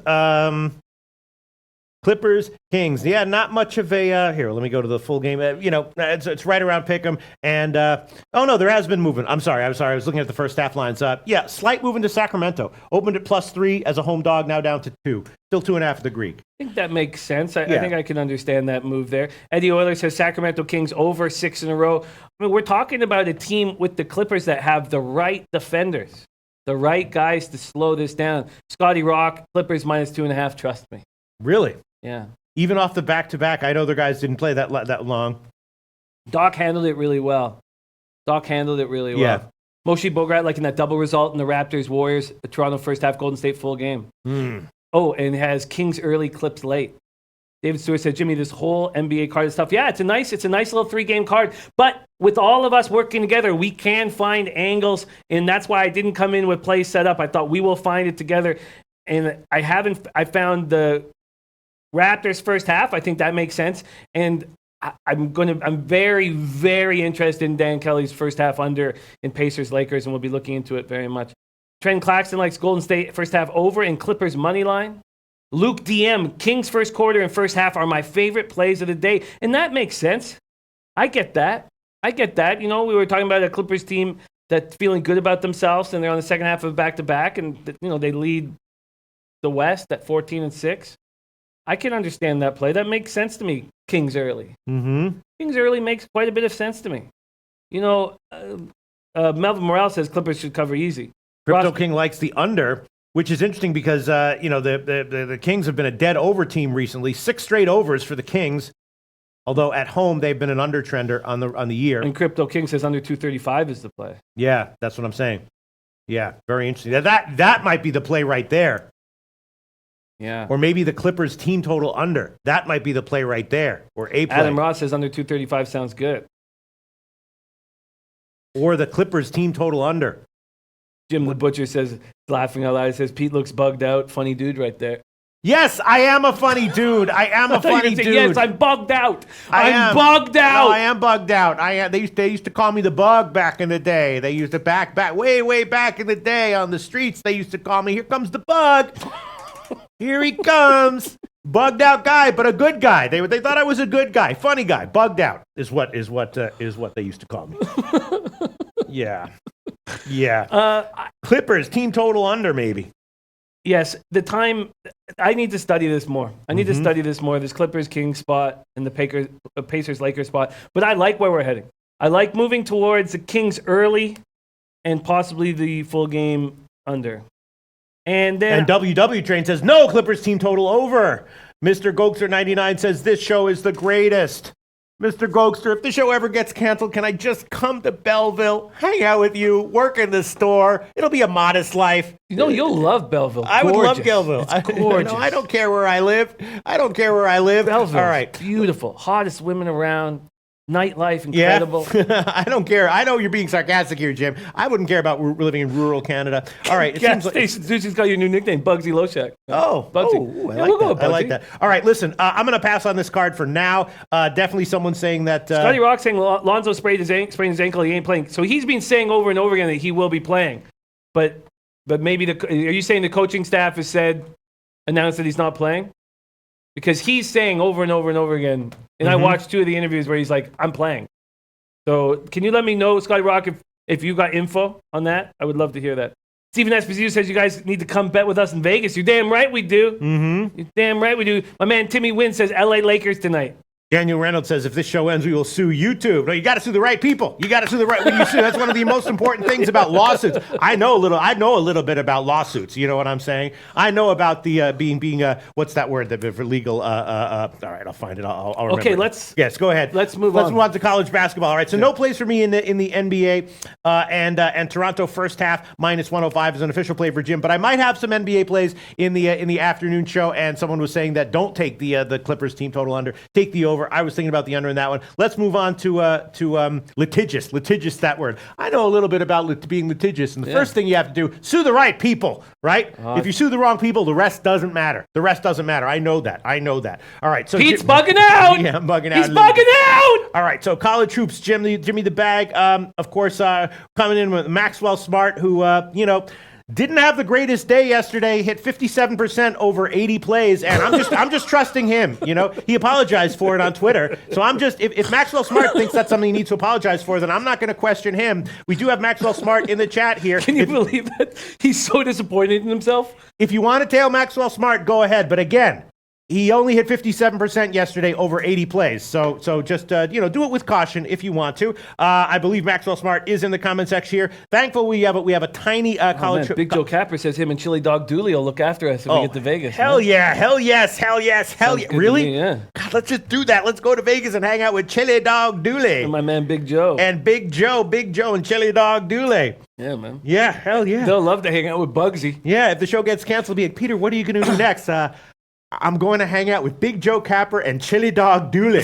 Clippers, Kings. Yeah, not much of a here. Let me go to the full game. It's right around Pick'em. And oh no, there has been movement. I'm sorry. I was looking at the first half lines. Yeah, slight movement to Sacramento. Opened at +3 as a home dog. Now down to 2. Still 2.5 at the Greek. I think that makes sense. I think I can understand that move there. Eddie Euler says Sacramento Kings over 6 in a row. I mean, we're talking about a team with the Clippers that have the right defenders, the right guys to slow this down. Scotty Rock, Clippers -2.5. Trust me. Really? Yeah. Even off the back-to-back, I know their guys didn't play that long. Doc handled it really well. Yeah. Moshe Bograt, like in that double result in the Raptors, Warriors, the Toronto first half, Golden State full game. Oh, and it has Kings early, Clips late. David Stewart said, Jimmy, this whole NBA card and stuff. Yeah, it's a nice little 3-game card. But with all of us working together, we can find angles. And that's why I didn't come in with plays set up. I thought we will find it together. And I found the Raptors first half. I think that makes sense. And I'm very, very interested in Dan Kelly's first half under in Pacers Lakers, and we'll be looking into it very much. Trent Claxton likes Golden State first half over and Clippers money line. Luke DM, Kings first quarter and first half are my favorite plays of the day. And that makes sense. I get that. You know, we were talking about a Clippers team that's feeling good about themselves, and they're on the second half of back-to-back, and they lead the West at 14-6. I can understand that play. That makes sense to me, Kings early. Kings early makes quite a bit of sense to me. Melvin Morales says Clippers should cover easy. Crypto King likes the under, which is interesting because, the Kings have been a dead over team recently. 6 straight overs for the Kings, although at home they've been an under trender on the year. And Crypto King says under 235 is the play. Yeah, that's what I'm saying. Yeah, very interesting. That might be the play right there. Yeah. Or maybe the Clippers team total under. That might be the play right there. Or a play. Adam Ross says under 235 sounds good. Or the Clippers team total under. Jim the Butcher says, laughing out loud, says, Pete looks bugged out. Funny dude right there. Yes, I am a funny dude. I am a funny dude. Yes, I'm bugged out. I'm bugged out. No, I am bugged out. They used to call me the bug back in the day. They used to back way back in the day on the streets. They used to call me, here comes the bug. Here he comes. Bugged out guy, but a good guy. They thought I was a good guy, funny guy. Bugged out is what they used to call me. Yeah. Clippers team total under maybe. Yes, I need to study this more. This Clippers Kings spot and the Pacers Lakers spot. But I like where we're heading. I like moving towards the Kings early and possibly the full game under. And WW Train says, no, Clippers team total over. Mr. Gokster99 says, this show is the greatest. Mr. Gokster, if the show ever gets canceled, can I just come to Belleville, hang out with you, work in the store? It'll be a modest life. You'll love Belleville. I would love Belleville. It's gorgeous. I don't care where I live. Belleville. All right. Beautiful. Hottest women around. Nightlife, incredible. Yeah. I don't care. I know you're being sarcastic here, Jim. I wouldn't care about living in rural Canada. All right. Gas station. Susie's got your new nickname, Bugsy Loshak. Oh, Bugsy. I like that. All right, listen. I'm going to pass on this card for now. Definitely someone saying that. Scotty Rock saying Lonzo sprained his ankle. He ain't playing. So he's been saying over and over again that he will be playing. But maybe are you saying the coaching staff has announced that he's not playing? Because he's saying over and over and over again, and I watched 2 of the interviews where he's like, I'm playing. So can you let me know, Scotty Rock, if you got info on that? I would love to hear that. Stephen Esposito says you guys need to come bet with us in Vegas. You're damn right we do. You're damn right we do. My man Timmy Wynn says LA Lakers tonight. Daniel Reynolds says, if this show ends, we will sue YouTube. No, you got to sue the right people. You got to sue the right when you sue. That's one of the most important things about lawsuits. I know a little bit about lawsuits. You know what I'm saying? I know about the being what's that word that for legal? All right, I'll find it. I'll remember. Okay, yes, go ahead. Let's move on. Let's move on to college basketball. All right, so no place for me in the NBA, and Toronto first half -105 is an official play for Jim. But I might have some NBA plays in the afternoon show. And someone was saying that don't take the Clippers team total under, take the over. I was thinking about the under in that one. Let's move on to litigious. Litigious, that word. I know a little bit about being litigious, and the first thing you have to do, sue the right people, right? If you sue the wrong people, the rest doesn't matter. I know that. All right. So Pete's bugging out. Yeah, I'm bugging out. He's bugging out. All right. So college hoops, Jimmy the Bag, of course, coming in with Maxwell Smart, who, didn't have the greatest day yesterday. Hit 57% over 80 plays, and I'm just trusting him. You know, he apologized for it on Twitter. So I'm just if Maxwell Smart thinks that's something he needs to apologize for, then I'm not going to question him. We do have Maxwell Smart in the chat here. Can you believe that? He's so disappointed in himself. If you want to tail Maxwell Smart, go ahead. But again, he only hit 57% yesterday over 80 plays. So just, do it with caution if you want to. I believe Maxwell Smart is in the comment section here. Thankful we have a tiny college. Big Joe Capper says him and Chili Dog Dooley will look after us if we get to Vegas. Hell yeah. Really? Yeah. God, let's just do that. Let's go to Vegas and hang out with Chili Dog Dooley. And my man Big Joe. And Big Joe and Chili Dog Dooley. Yeah, man. Yeah, hell yeah. They'll love to hang out with Bugsy. Yeah, if the show gets canceled, be like, Peter, what are you going to do next? I'm going to hang out with Big Joe Capper and Chili Dog Dooley.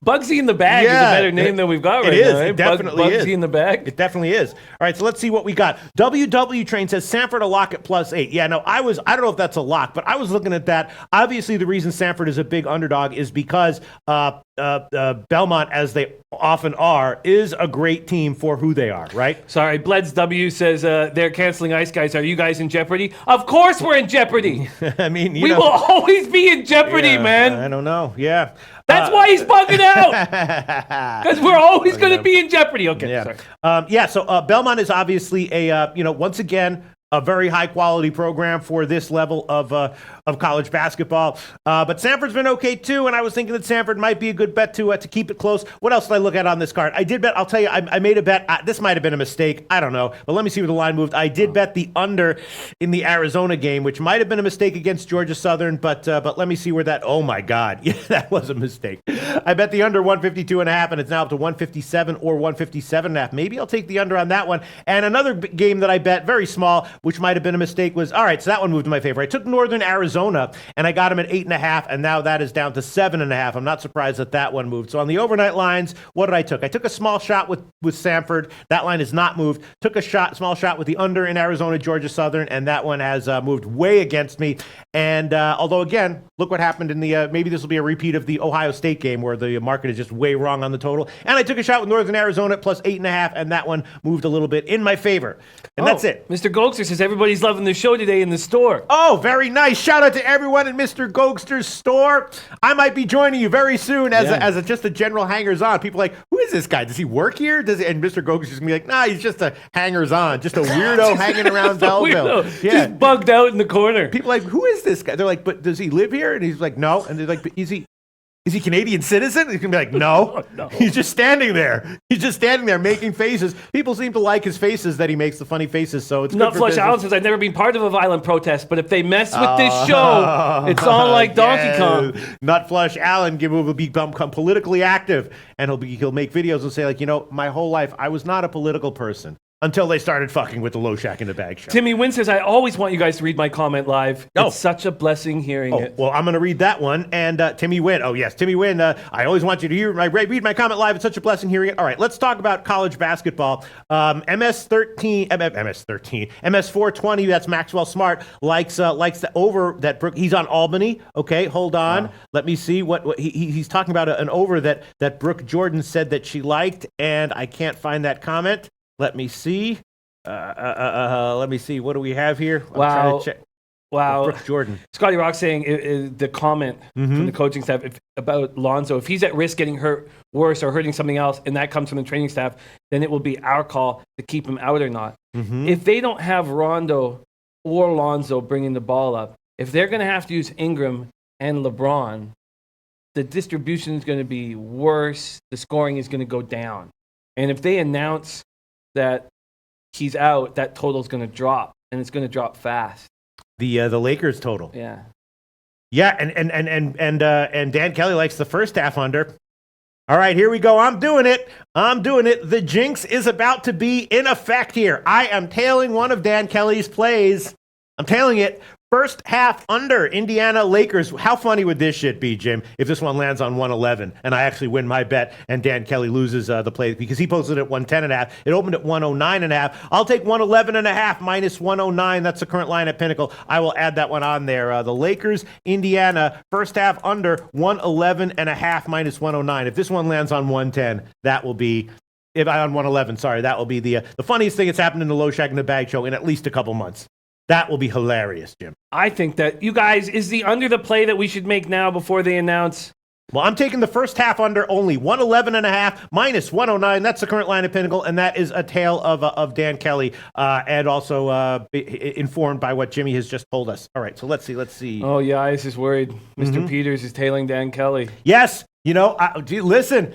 Bugsy in the Bag is a better name than we've got right now. Right? It definitely is. Bugsy in the Bag. It definitely is. All right, so let's see what we got. WW Train says Sanford a lock at +8. Yeah, no, I don't know if that's a lock, but I was looking at that. Obviously, the reason Sanford is a big underdog is because Belmont, as they often are, is a great team for who they are, right? Sorry, Bleds W says they're canceling Ice Guys. Are you guys in jeopardy? Of course we're in jeopardy. I mean, we will always be in jeopardy, man. I don't know. Yeah. That's why he's bugging out. Because we're always going to be in jeopardy. Okay, sorry. So Belmont is obviously once again, a very high quality program for this level of college basketball. But Sanford's been okay too, and I was thinking that Sanford might be a good bet to keep it close. What else did I look at on this card? I did bet, I'll tell you, I made a bet. This might have been a mistake. I don't know. But let me see where the line moved. I did bet the under in the Arizona game, which might have been a mistake against Georgia Southern, but let me see where that, oh my God. Yeah, that was a mistake. I bet the under 152.5, and it's now up to 157 or 157.5. Maybe I'll take the under on that one. And another game that I bet, very small, which might have been a mistake, was, all right, so that one moved in my favor. I took Northern Arizona, and I got him at 8.5, and now that is down to 7.5. I'm not surprised that one moved. So on the overnight lines, what did I took? I took a small shot with Sanford. That line has not moved. Took a small shot with the under in Arizona, Georgia Southern, and that one has moved way against me. And although, again, look what happened in the, maybe this will be a repeat of the Ohio State game where the market is just way wrong on the total. And I took a shot with Northern Arizona at plus 8.5, and that one moved a little bit in my favor. And that's it. Mr. Gokster says everybody's loving the show today in the store. Oh, very nice. Shout out to everyone in Mr. Gokster's store. I might be joining you very soon as just a general hangers-on. People are like, who is this guy? Does he work here? And Mr. Gokster's going to be like, nah, he's just a hangers-on, just a weirdo hanging around Belleville. Yeah. Just bugged out in the corner. People are like, who is this guy? They're like, but does he live here? And he's like, no. And they're like, but is he Canadian citizen? He's going to be like, no. No. He's just standing there. He's just standing there making faces. People seem to like his faces, that he makes the funny faces, so it's good for Nutflush Allen says, I've never been part of a violent protest, but if they mess with this show, it's all like Donkey Kong. Nutflush Allen will become politically active, and he'll make videos and say, like, my whole life, I was not a political person. Until they started fucking with the Low Shack in the Bag show. Timmy Wynn says, I always want you guys to read my comment live. Oh. It's such a blessing hearing it. Well, I'm going to read that one. And Timmy Wynn. Oh, yes, Timmy Wynn. I always want you to read my comment live. It's such a blessing hearing it. All right, let's talk about college basketball. MS420, that's Maxwell Smart, likes the over that Brooke. He's on Albany. Okay, hold on. Wow. Let me see what he's talking about, an over that Brooke Jordan said that she liked, and I can't find that comment. Let me see. Let me see. What do we have here? I'm trying to check. Wow. Brooks Jordan. Scotty Rock saying the comment from the coaching staff about Lonzo, if he's at risk getting hurt worse or hurting something else, and that comes from the training staff, then it will be our call to keep him out or not. Mm-hmm. If they don't have Rondo or Lonzo bringing the ball up, if they're going to have to use Ingram and LeBron, the distribution is going to be worse. The scoring is going to go down. And if they announce that he's out, that total is going to drop, and it's going to drop fast. The Lakers total. Yeah. Yeah, and Dan Kelly likes the first half under. All right, here we go. I'm doing it. The jinx is about to be in effect here. I am tailing one of Dan Kelly's plays. I'm tailing it. First half under Indiana Lakers. How funny would this shit be, Jim, if this one lands on 111 and I actually win my bet and Dan Kelly loses the play because he posted it at 110.5. It opened at 109.5. I'll take 111.5 minus 109. That's the current line at Pinnacle. I will add that one on there. The Lakers, Indiana, first half under 111.5 minus 109. If this one lands on 110, that will be If I on 111, sorry, that will be the funniest thing that's happened in the Low Shack in the Bag show in at least a couple months. That will be hilarious, Jim. I think that, you guys, is the under the play that we should make now before they announce? Well, I'm taking the first half under only 111.5 minus 109. That's the current line of Pinnacle, and that is a tale of Dan Kelly, and also informed by what Jimmy has just told us. All right, so let's see. Oh, yeah, I was just worried. Mr. Peters is tailing Dan Kelly. Yes, listen.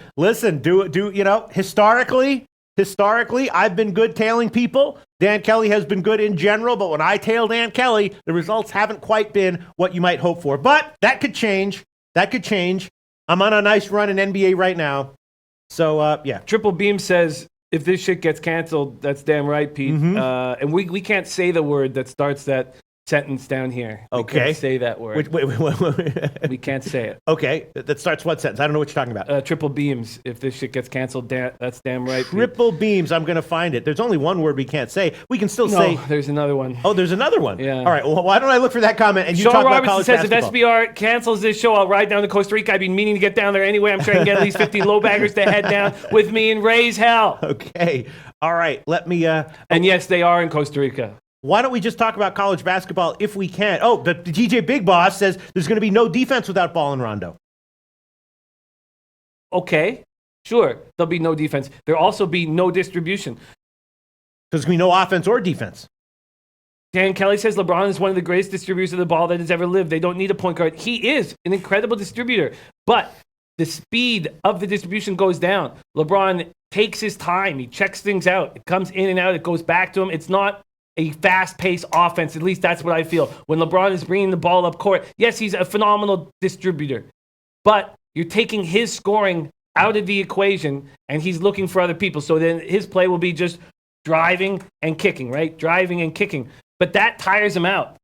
Historically, I've been good tailing people. Dan Kelly has been good in general, but when I tail Dan Kelly, the results haven't quite been what you might hope for. But that could change. I'm on a nice run in NBA right now. So, yeah. Triple Beam says, if this shit gets canceled, that's damn right, Pete. And we can't say the word that starts that sentence down here. Okay. We can't say that word. Wait. We can't say it. Okay. That starts what sentence? I don't know what you're talking about. Triple Beams. If this shit gets canceled, that's damn right, Pete. Triple Beams. I'm going to find it. There's only one word we can't say. We can still say. There's another one. Oh, there's another one. Yeah. All right. Well, why don't I look for that comment and you Sean talk Robertson about college says, basketball. if SBR cancels this show, I'll ride down to Costa Rica. I've been meaning to get down there anyway. I'm trying to get at least 15 low baggers to head down with me and raise hell. Okay. All right. Let me. And yes, they are in Costa Rica. Why don't we just talk about college basketball if we can? Oh, the DJ Big Boss says there's going to be no defense without Ball and Rondo. Okay, sure. There'll be no defense. There'll also be no distribution. There's going to be no offense or defense. Dan Kelly says LeBron is one of the greatest distributors of the ball that has ever lived. They don't need a point guard. He is an incredible distributor, but the speed of the distribution goes down. LeBron takes his time. He checks things out. It comes in and out. It goes back to him. It's not a fast-paced offense. At least that's what I feel. When LeBron is bringing the ball up court, yes, he's a phenomenal distributor, but you're taking his scoring out of the equation, and he's looking for other people. So then his play will be just driving and kicking, right? Driving and kicking. But that tires him out.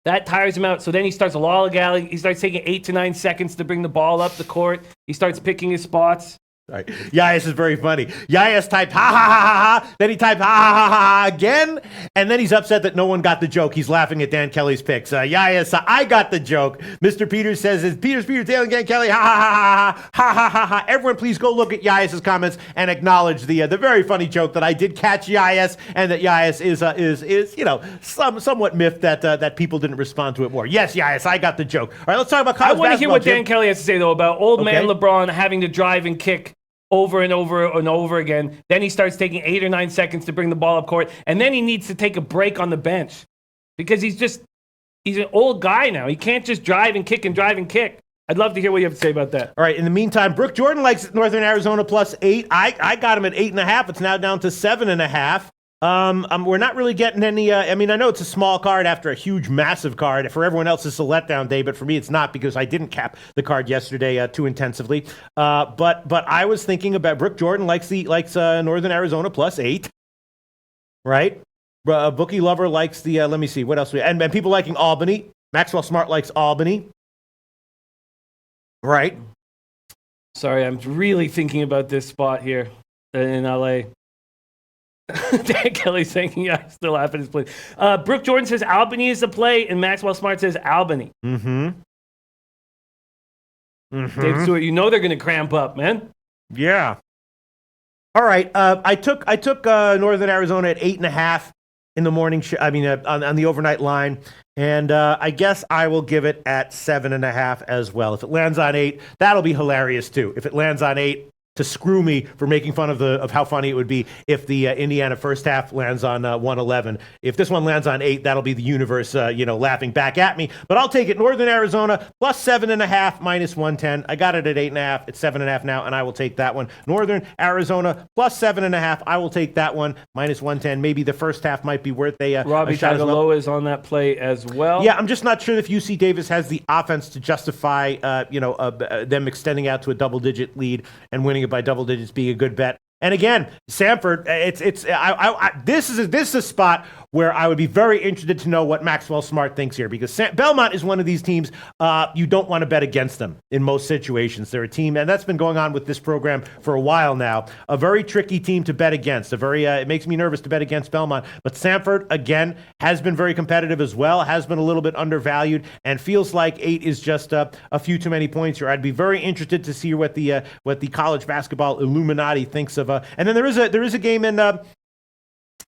So then he starts lollygagging. He starts taking 8 to 9 seconds to bring the ball up the court. He starts picking his spots. Right. Yais is very funny. Yais typed ha ha ha ha ha. Then he typed ha ha ha ha again, and then he's upset that no one got the joke. He's laughing at Dan Kelly's picks. Yais, I got the joke. Mr. Peters says, "Is Peters tailing Dan Kelly? Ha ha ha ha ha ha ha." Everyone, please go look at Yais' comments and acknowledge the very funny joke that I did catch Yais, and that Yais is somewhat miffed that people didn't respond to it more. Yes, Yais, I got the joke. All right, let's talk about college basketball. I want to hear what Jim. Dan Kelly has to say though about old man LeBron having to drive and kick over and over and over again. Then he starts taking 8 or 9 seconds to bring the ball up court. And then he needs to take a break on the bench because he's an old guy now. He can't just drive and kick and drive and kick. I'd love to hear what you have to say about that. All right. In the meantime, Brooke Jordan likes Northern Arizona +8. I got him at 8.5. It's now down to 7.5. We're not really getting any. I know it's a small card after a huge, massive card. For everyone else, it's a letdown day, but for me, it's not because I didn't cap the card yesterday too intensively. But I was thinking about Brooke Jordan likes Northern Arizona +8, right? Bookie Lover likes the. Let me see what else and people liking Albany. Maxwell Smart likes Albany, right? Sorry, I'm really thinking about this spot here in LA. Dan Kelly saying, yeah, I still laugh at his play. Brooke Jordan says Albany is the play, and Maxwell Smart says Albany. Dave Stewart, you know they're going to cramp up, man. Yeah. All right. I took Northern Arizona at 8.5 in the morning. On the overnight line, and I guess I will give it at 7.5 as well. If it lands on 8, that'll be hilarious too. If it lands on 8. To screw me for making fun of how funny it would be if the Indiana first half lands on 111. If this one lands on 8, that'll be the universe, laughing back at me. But I'll take it. Northern Arizona +7.5 minus 110. I got it at 8.5. It's 7.5 now, and I will take that one. Northern Arizona +7.5. I will take that one minus 110. Maybe the first half might be worth Robbie Tagaloa is on that play as well. Yeah, I'm just not sure if UC Davis has the offense to justify, them extending out to a double-digit lead and winning it by double digits being a good bet. And again, Samford, this is a spot where I would be very interested to know what Maxwell Smart thinks here, because Belmont is one of these teams you don't want to bet against them in most situations. They're a team, and that's been going on with this program for a while now, a very tricky team to bet against. It makes me nervous to bet against Belmont. But Sanford, again, has been very competitive as well, has been a little bit undervalued, and feels like 8 is just a few too many points here. I'd be very interested to see what the college basketball Illuminati thinks of. And then there is a game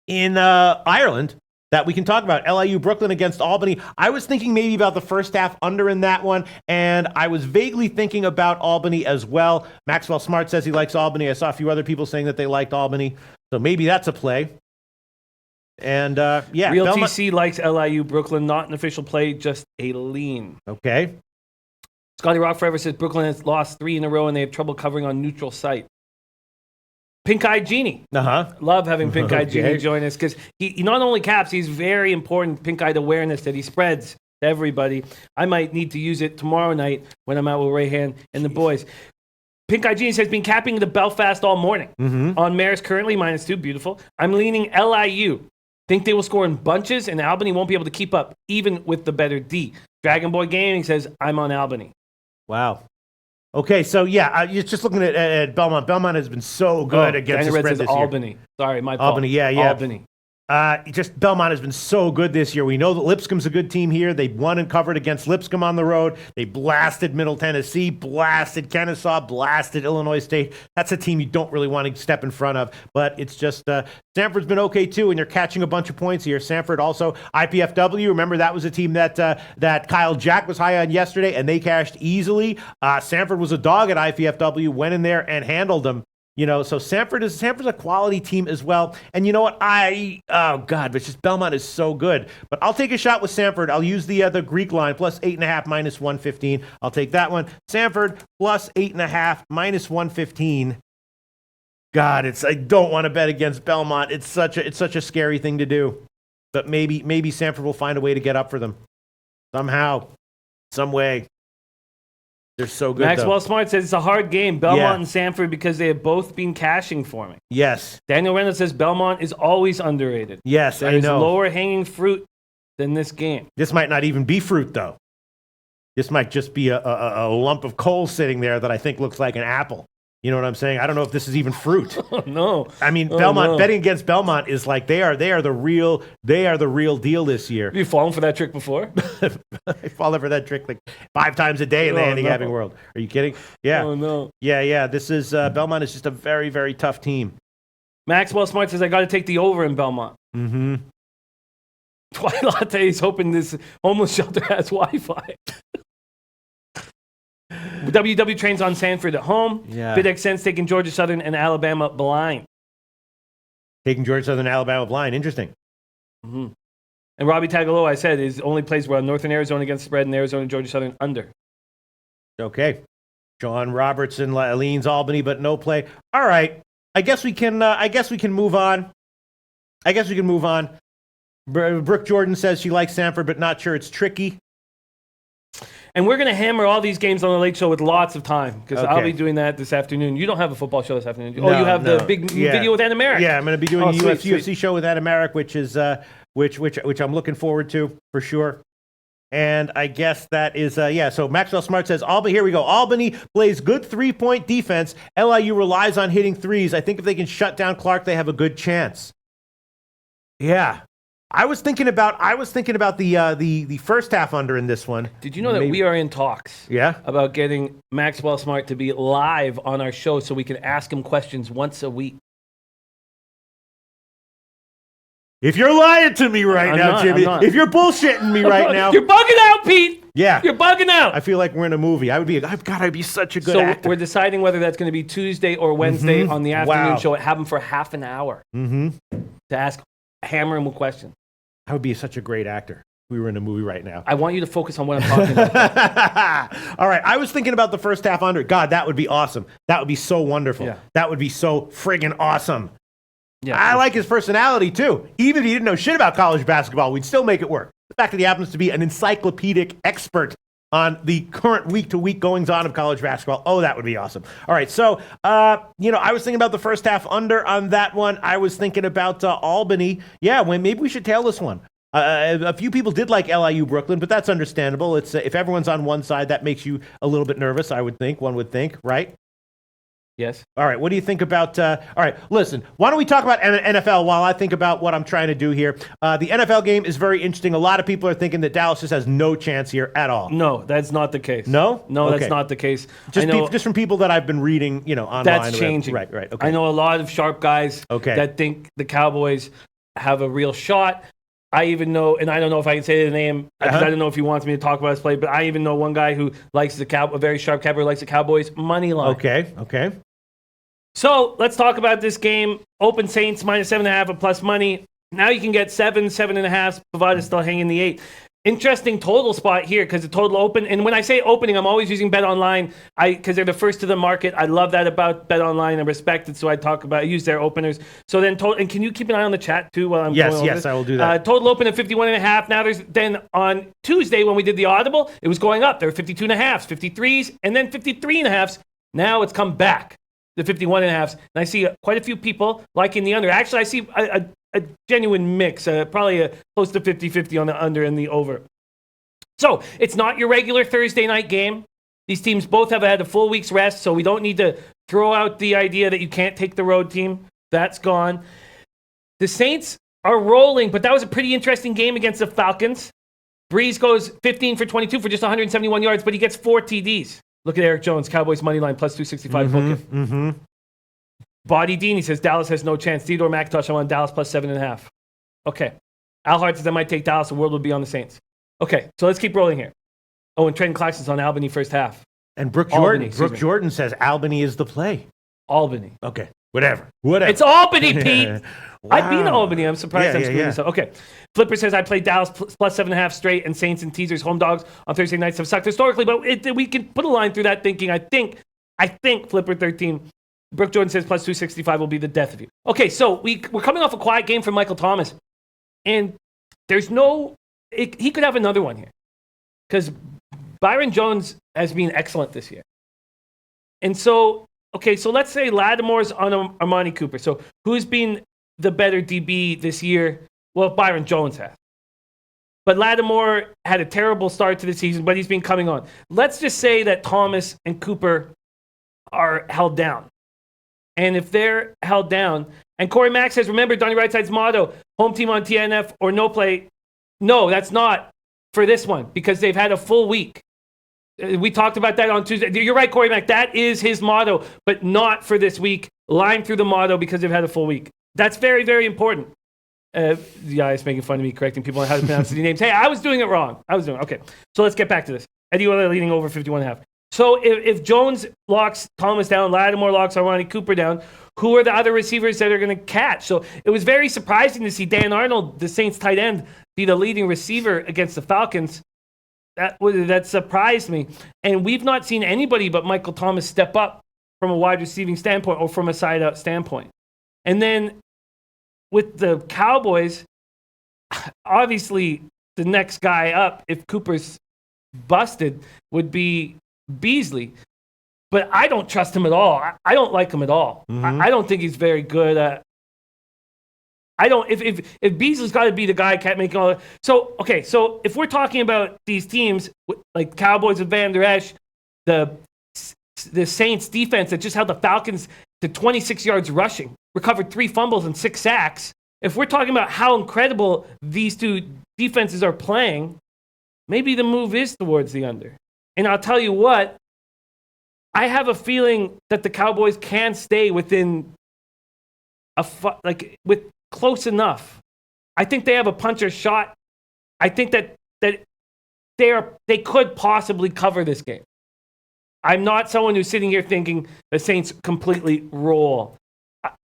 in Ireland that we can talk about. LIU Brooklyn against Albany. I was thinking maybe about the first half under in that one, and I was vaguely thinking about Albany as well. Maxwell Smart says he likes Albany. I saw a few other people saying that they liked Albany, so maybe that's a play. And Real TC likes LIU Brooklyn, not an official play, just a lean. Okay. Scotty Rock Forever says Brooklyn has lost 3 in a row and they have trouble covering on neutral site. Pink Eyed Genie. Love having Pink Eyed Genie join us, because he not only caps, he's very important pink eyed awareness that he spreads to everybody. I might need to use it tomorrow night when I'm out with Rayhan and the boys. Pink Eyed Genie says, been capping the Belfast all morning. On Maris currently -2, beautiful. I'm leaning LIU. Think they will score in bunches, and Albany won't be able to keep up, even with the better D. Dragon Boy Gaming says, I'm on Albany. Wow. Okay, so you're just looking at Belmont. Belmont has been so good against the spread this year. Albany. Sorry, my fault. Albany, yeah. Albany. Just Belmont has been so good this year. We know that Lipscomb's a good team here. They won and covered against Lipscomb on the road. They blasted Middle Tennessee, blasted Kennesaw, blasted Illinois State. That's a team you don't really want to step in front of. But it's just Sanford's been okay too, and you're catching a bunch of points here. Sanford also IPFW. Remember, that was a team that Kyle Jack was high on yesterday, and they cashed easily. Sanford was a dog at IPFW, went in there and handled them. So Sanford's a quality team as well. And you know what? But just Belmont is so good. But I'll take a shot with Sanford. I'll use the Greek line, plus 8.5, -115. I'll take that one. Sanford, plus 8.5, -115. God, I don't want to bet against Belmont. It's such a scary thing to do. But maybe Sanford will find a way to get up for them. Somehow, some way. They're so good. Maxwell Smart says it's a hard game, Belmont and Sanford, because they have both been cashing for me. Yes. Daniel Reynolds says Belmont is always underrated. Yes, I know. There's lower hanging fruit than this game. This might not even be fruit, though. This might just be a lump of coal sitting there that I think looks like an apple. You know what I'm saying? I don't know if this is even fruit. Oh, no. I mean, Belmont betting against Belmont is like they are the real deal this year. Have you fallen for that trick before? I fall for that trick like 5 times a day in the handicapping world. Are you kidding? Yeah. Oh no. Yeah. This is Belmont is just a very, very tough team. Maxwell Smart says I got to take the over in Belmont. Twilight Latte is hoping this homeless shelter has Wi-Fi. WW trains on Sanford at home. Yeah. BidX Sense taking Georgia Southern and Alabama blind. Taking Georgia Southern and Alabama blind. Interesting. And Robbie Tagaloa, I said, is only plays well. Northern Arizona against spread and Arizona Georgia Southern under. Okay. John Robertson leans Albany, but no play. All right. I guess we can move on. Brooke Jordan says she likes Sanford, but not sure it's tricky. And we're going to hammer all these games on the Late Show with lots of time, because I'll be doing that this afternoon. You don't have a football show this afternoon. No, you have the big video with Anna Merrick. Yeah, I'm going to be doing a UFC show with Anna Merrick, which is which I'm looking forward to for sure. And I guess that is So Maxwell Smart says Albany. Here we go. Albany plays good 3-point defense. LIU relies on hitting threes. I think if they can shut down Clark, they have a good chance. Yeah. I was thinking about the first half under in this one. Did you know that we are in talks about getting Maxwell Smart to be live on our show so we can ask him questions once a week? If you're lying to me right now, Jimmy, if you're bullshitting me right now. You're bugging out, Pete. Yeah. You're bugging out. I feel like we're in a movie. I'd be such a good actor. So we're deciding whether that's going to be Tuesday or Wednesday on the afternoon show. Have him for half an hour to ask, hammer him with questions. I would be such a great actor. We were in a movie right now. I want you to focus on what I'm talking about. All right. I was thinking about the first half under. God, that would be awesome. That would be so wonderful. Yeah. That would be so friggin' awesome. Yeah. I like his personality, too. Even if he didn't know shit about college basketball, we'd still make it work. The fact that he happens to be an encyclopedic expert on the current week-to-week goings-on of college basketball. Oh, that would be awesome. All right, so, I was thinking about the first half under on that one. I was thinking about Albany. Yeah, maybe we should tail this one. A few people did like LIU Brooklyn, but that's understandable. It's if everyone's on one side, that makes you a little bit nervous, one would think, right? Yes. All right, what do you think about... all right, listen, why don't we talk about NFL while I think about what I'm trying to do here. The NFL game is very interesting. A lot of people are thinking that Dallas just has no chance here at all. No, that's not the case. No? No, Okay. that's not the case. Just from people that I've been reading, online. That's changing. Right, okay. I know a lot of sharp guys Okay. that think the Cowboys have a real shot. I even know, and I don't know if I can say the name, because I don't know if he wants me to talk about his play, but I even know one guy who likes a very sharp Cowboy, likes the Cowboys money line. Okay. So let's talk about this game. Open Saints -7.5 at plus money. Now you can get 7.5, provided still hanging the 8. Interesting total spot here because the total open. And when I say opening, I'm always using Bet Online because they're the first to the market. I love that about Bet Online. I respect it, so I use their openers. So then, and can you keep an eye on the chat too while I'm going over this? I will do that. Total open at 51.5. Now then on Tuesday when we did the Audible, it was going up. There were 52.5s, 53s, and then 53.5s. Now it's come back. The 51.5s. And I see quite a few people liking the under. Actually, I see a genuine mix, probably close to 50-50 on the under and the over. So it's not your regular Thursday night game. These teams both have had a full week's rest, so we don't need to throw out the idea that you can't take the road team. That's gone. The Saints are rolling, but that was a pretty interesting game against the Falcons. Breeze goes 15 for 22 for just 171 yards, but he gets 4 TDs. Look at Eric Jones, Cowboys money line plus 265. Body Dean, he says Dallas has no chance. Theodore McIntosh, I want Dallas plus 7.5. Okay. Al Hart says I might take Dallas. The world would be on the Saints. Okay, so let's keep rolling here. Oh, and Trenton Claxton's on Albany first half. And Brooke Jordan says Albany is the play. Albany. Okay, whatever. It's Albany, Pete. Wow. I've been to Albany. I'm surprised I'm screwing this up. Okay. Flipper says I played Dallas plus 7.5 straight and Saints and teasers home dogs on Thursday nights have sucked historically, but we can put a line through that thinking I think Flipper 13. Brooke Jordan says plus 265 will be the death of you. Okay, so we're coming off a quiet game from Michael Thomas, and there's he could have another one here because Byron Jones has been excellent this year. And so, so let's say Lattimore's on Amani Cooper. So who's been the better DB this year? Well, Byron Jones has. But Lattimore had a terrible start to the season, but he's been coming on. Let's just say that Thomas and Cooper are held down. And if they're held down, and Corey Mack says, remember Donnie Rightside motto, home team on TNF or no play. No, that's not for this one because they've had a full week. We talked about that on Tuesday. You're right, Corey Mack. That is his motto, but not for this week. Line through the motto because they've had a full week. That's very, very important. Yeah, it's making fun of me correcting people on how to pronounce the names. Hey, I was doing it wrong. Okay. So let's get back to this. Eddie Weller leading over 51.5. So if Jones locks Thomas down, Lattimore locks Armani Cooper down, who are the other receivers that are going to catch? So it was very surprising to see Dan Arnold, the Saints tight end, be the leading receiver against the Falcons. That surprised me. And we've not seen anybody but Michael Thomas step up from a wide receiving standpoint or from a side-out standpoint. And then with the Cowboys, obviously the next guy up, if Cooper's busted, would be Beasley. But I don't trust him at all. I don't like him at all. I don't think he's very good. If Beasley's got to be the guy making all that. So if we're talking about these teams, like Cowboys and Van Der Esch, the Saints defense that just held the Falcons to 26 yards rushing, recovered 3 fumbles and 6 sacks. If we're talking about how incredible these two defenses are playing, maybe the move is towards the under. And I'll tell you what, I have a feeling that the Cowboys can stay within with close enough. I think they have a puncher's shot. I think that they could possibly cover this game. I'm not someone who's sitting here thinking the Saints completely roll.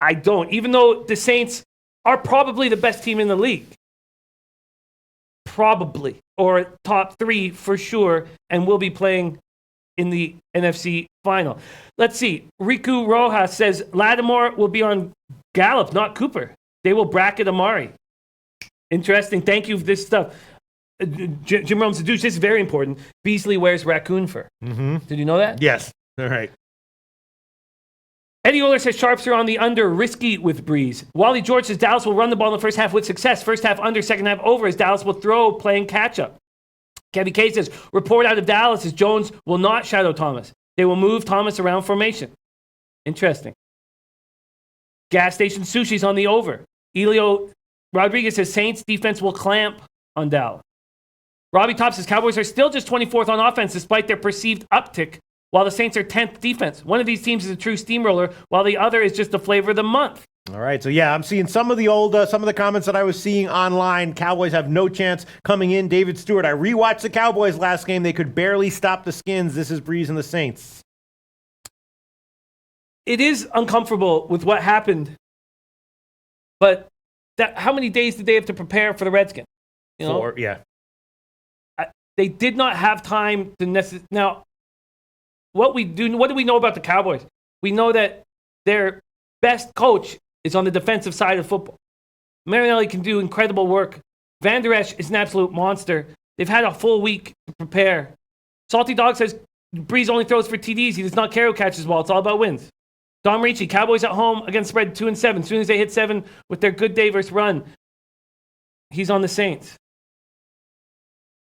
I don't. Even though the Saints are probably the best team in the league. Probably. Or top 3 for sure. And will be playing in the NFC final. Let's see. Riku Rojas says Lattimore will be on Gallup, not Cooper. They will bracket Amari. Interesting. Thank you for this stuff. Jim Rome's the douche. This is very important. Beasley wears raccoon fur. Mm-hmm. Did you know that? Yes. All right. Eddie Oler says Sharps are on the under, risky with Breeze. Wally George says Dallas will run the ball in the first half with success. First half under, second half over, as Dallas will throw, playing catch-up. Kevin K says, report out of Dallas is Jones will not shadow Thomas. They will move Thomas around formation. Interesting. Gas Station Sushi's on the over. Elio Rodriguez says Saints defense will clamp on Dallas. Robbie Top says Cowboys are still just 24th on offense despite their perceived uptick, while the Saints are 10th defense. One of these teams is a true steamroller, while the other is just the flavor of the month. All right, so yeah, I'm seeing some of the comments that I was seeing online. Cowboys have no chance coming in. David Stewart, I rewatched the Cowboys last game. They could barely stop the Skins. This is Breeze and the Saints. It is uncomfortable with what happened, but how many days did they have to prepare for the Redskins? You know? 4, yeah. They did not have time to Now, what do we know about the Cowboys? We know that their best coach is on the defensive side of football. Marinelli can do incredible work. Van Der Esch is an absolute monster. They've had a full week to prepare. Salty Dog says Breeze only throws for TDs. He does not care who catches the ball. It's all about wins. Dom Ricci, Cowboys at home against spread 2-7. As soon as they hit 7 with their good day versus run, he's on the Saints.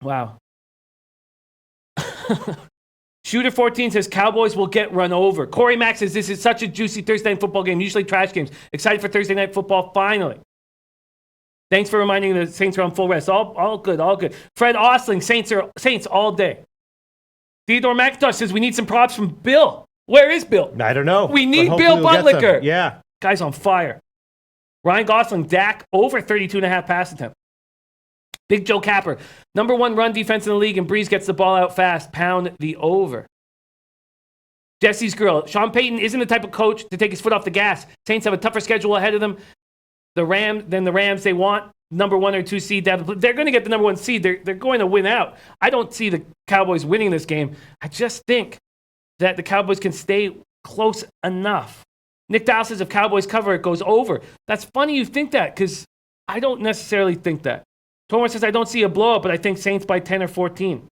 Wow. Shooter 14 says Cowboys will get run over. Corey Mack says this is such a juicy Thursday night football game, usually trash games. Excited for Thursday night football finally. Thanks for reminding the Saints are on full rest. All good, all good. Fred Ostling, Saints all day. Theodore McIntosh says we need some props from Bill. Where is Bill? I don't know. We need Bill Buttlicker. Yeah. Guy's on fire. Ryan Gosling, Dak over 32.5 pass attempts. Big Joe Capper, number 1 run defense in the league, and Breeze gets the ball out fast. Pound the over. Jesse's girl, Sean Payton isn't the type of coach to take his foot off the gas. Saints have a tougher schedule ahead of them. The Rams, they want number 1 or 2 seed. They're going to get the number 1 seed. They're going to win out. I don't see the Cowboys winning this game. I just think that the Cowboys can stay close enough. Nick Dow says if Cowboys cover, it goes over. That's funny you think that, because I don't necessarily think that. Tomer says I don't see a blowout, but I think Saints by 10 or 14.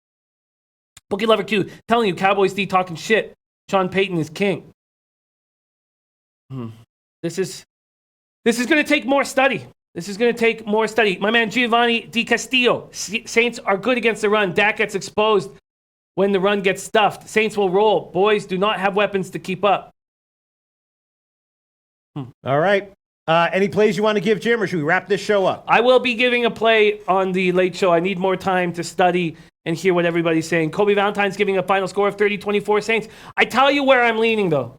Bookie Lover Q, telling you Cowboys D talking shit. Sean Payton is king. This is going to take more study. My man Giovanni Di Castillo. Saints are good against the run. Dak gets exposed when the run gets stuffed. Saints will roll. Boys do not have weapons to keep up. All right. Any plays you want to give, Jim, or should we wrap this show up? I will be giving a play on the late show. I need more time to study and hear what everybody's saying. Kobe Valentine's giving a final score of 30-24 Saints. I tell you where I'm leaning, though.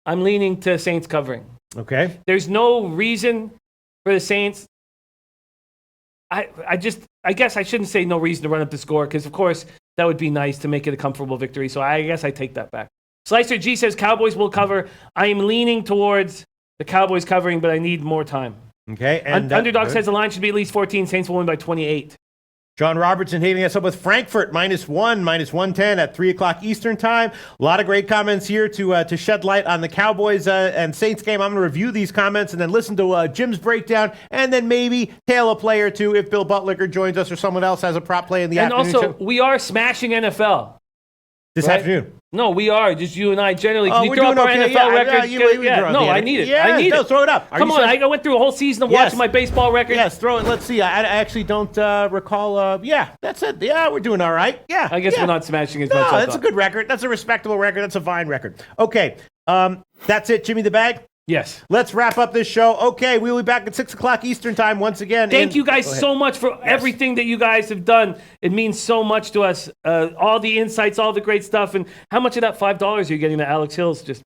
I'm leaning to Saints covering. Okay. There's no reason for the Saints. I guess I shouldn't say no reason to run up the score, because, of course, that would be nice to make it a comfortable victory. So I guess I take that back. Slicer G says Cowboys will cover. I am leaning towards the Cowboys covering, but I need more time. Okay. And Underdog says the line should be at least 14. Saints will win by 28. John Robertson hitting us up with Frankfurt -1, -110 at 3 o'clock Eastern time. A lot of great comments here to shed light on the Cowboys and Saints game. I'm going to review these comments and then listen to Jim's breakdown, and then maybe tail a play or two if Bill Buttlicker joins us or someone else has a prop play in the afternoon. And also, we are smashing NFL. This afternoon. No, we are. Just you and I generally. Can you we're throw up doing our okay. NFL record? No, I need it. Yeah, I need it. Throw it up. Come on, I went through a whole season of watching my baseball record. Yes, throw it. Let's see. I actually don't recall. Yeah, that's it. Yeah, we're doing all right. Yeah. I guess we're not smashing as much. No, that's a good record. That's a respectable record. That's a fine record. Okay. That's it. Jimmy the Bag? Yes. Let's wrap up this show. Okay, we'll be back at 6 o'clock Eastern time once again. Thank you guys so much for everything that you guys have done. It means so much to us. All the insights, all the great stuff. And how much of that $5 are you getting that Alex Hills just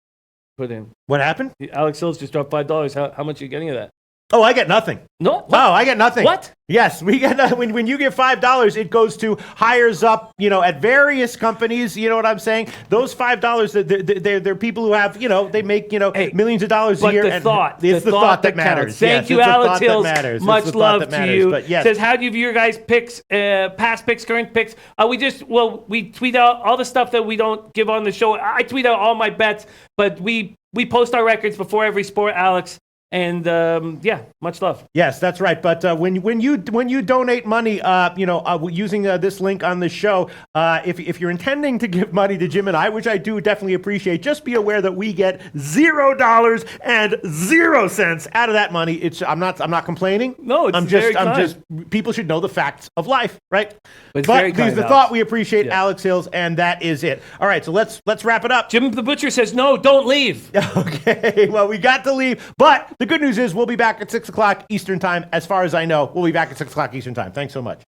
put in? What happened? Alex Hills just dropped $5. How much are you getting of that? Oh, I get nothing. No? What? No, I get nothing. What? Yes, we get when you give $5, it goes to hires up, at various companies. You know what I'm saying? Those $5, they're people who have, they make, millions of dollars a year. But it's the thought that matters. Thank you, Alex Hills. Much love to you. Yes. Says, how do you view your guys' picks, past picks, current picks? We tweet out all the stuff that we don't give on the show. I tweet out all my bets, but we post our records before every sport, Alex. And much love. Yes, that's right. But when you donate money, using this link on the show, if you're intending to give money to Jim and I, which I do definitely appreciate, just be aware that we get $0 and 0 cents out of that money. I'm not complaining. No, it's very kind. People should know the facts of life, right? But the thought, we appreciate Alex Hills, and that is it. All right, so let's wrap it up. Jim the Butcher says, no, don't leave. Okay, well, we got to leave, but the good news is we'll be back at 6 o'clock Eastern time. As far as I know, we'll be back at 6 o'clock Eastern time. Thanks so much.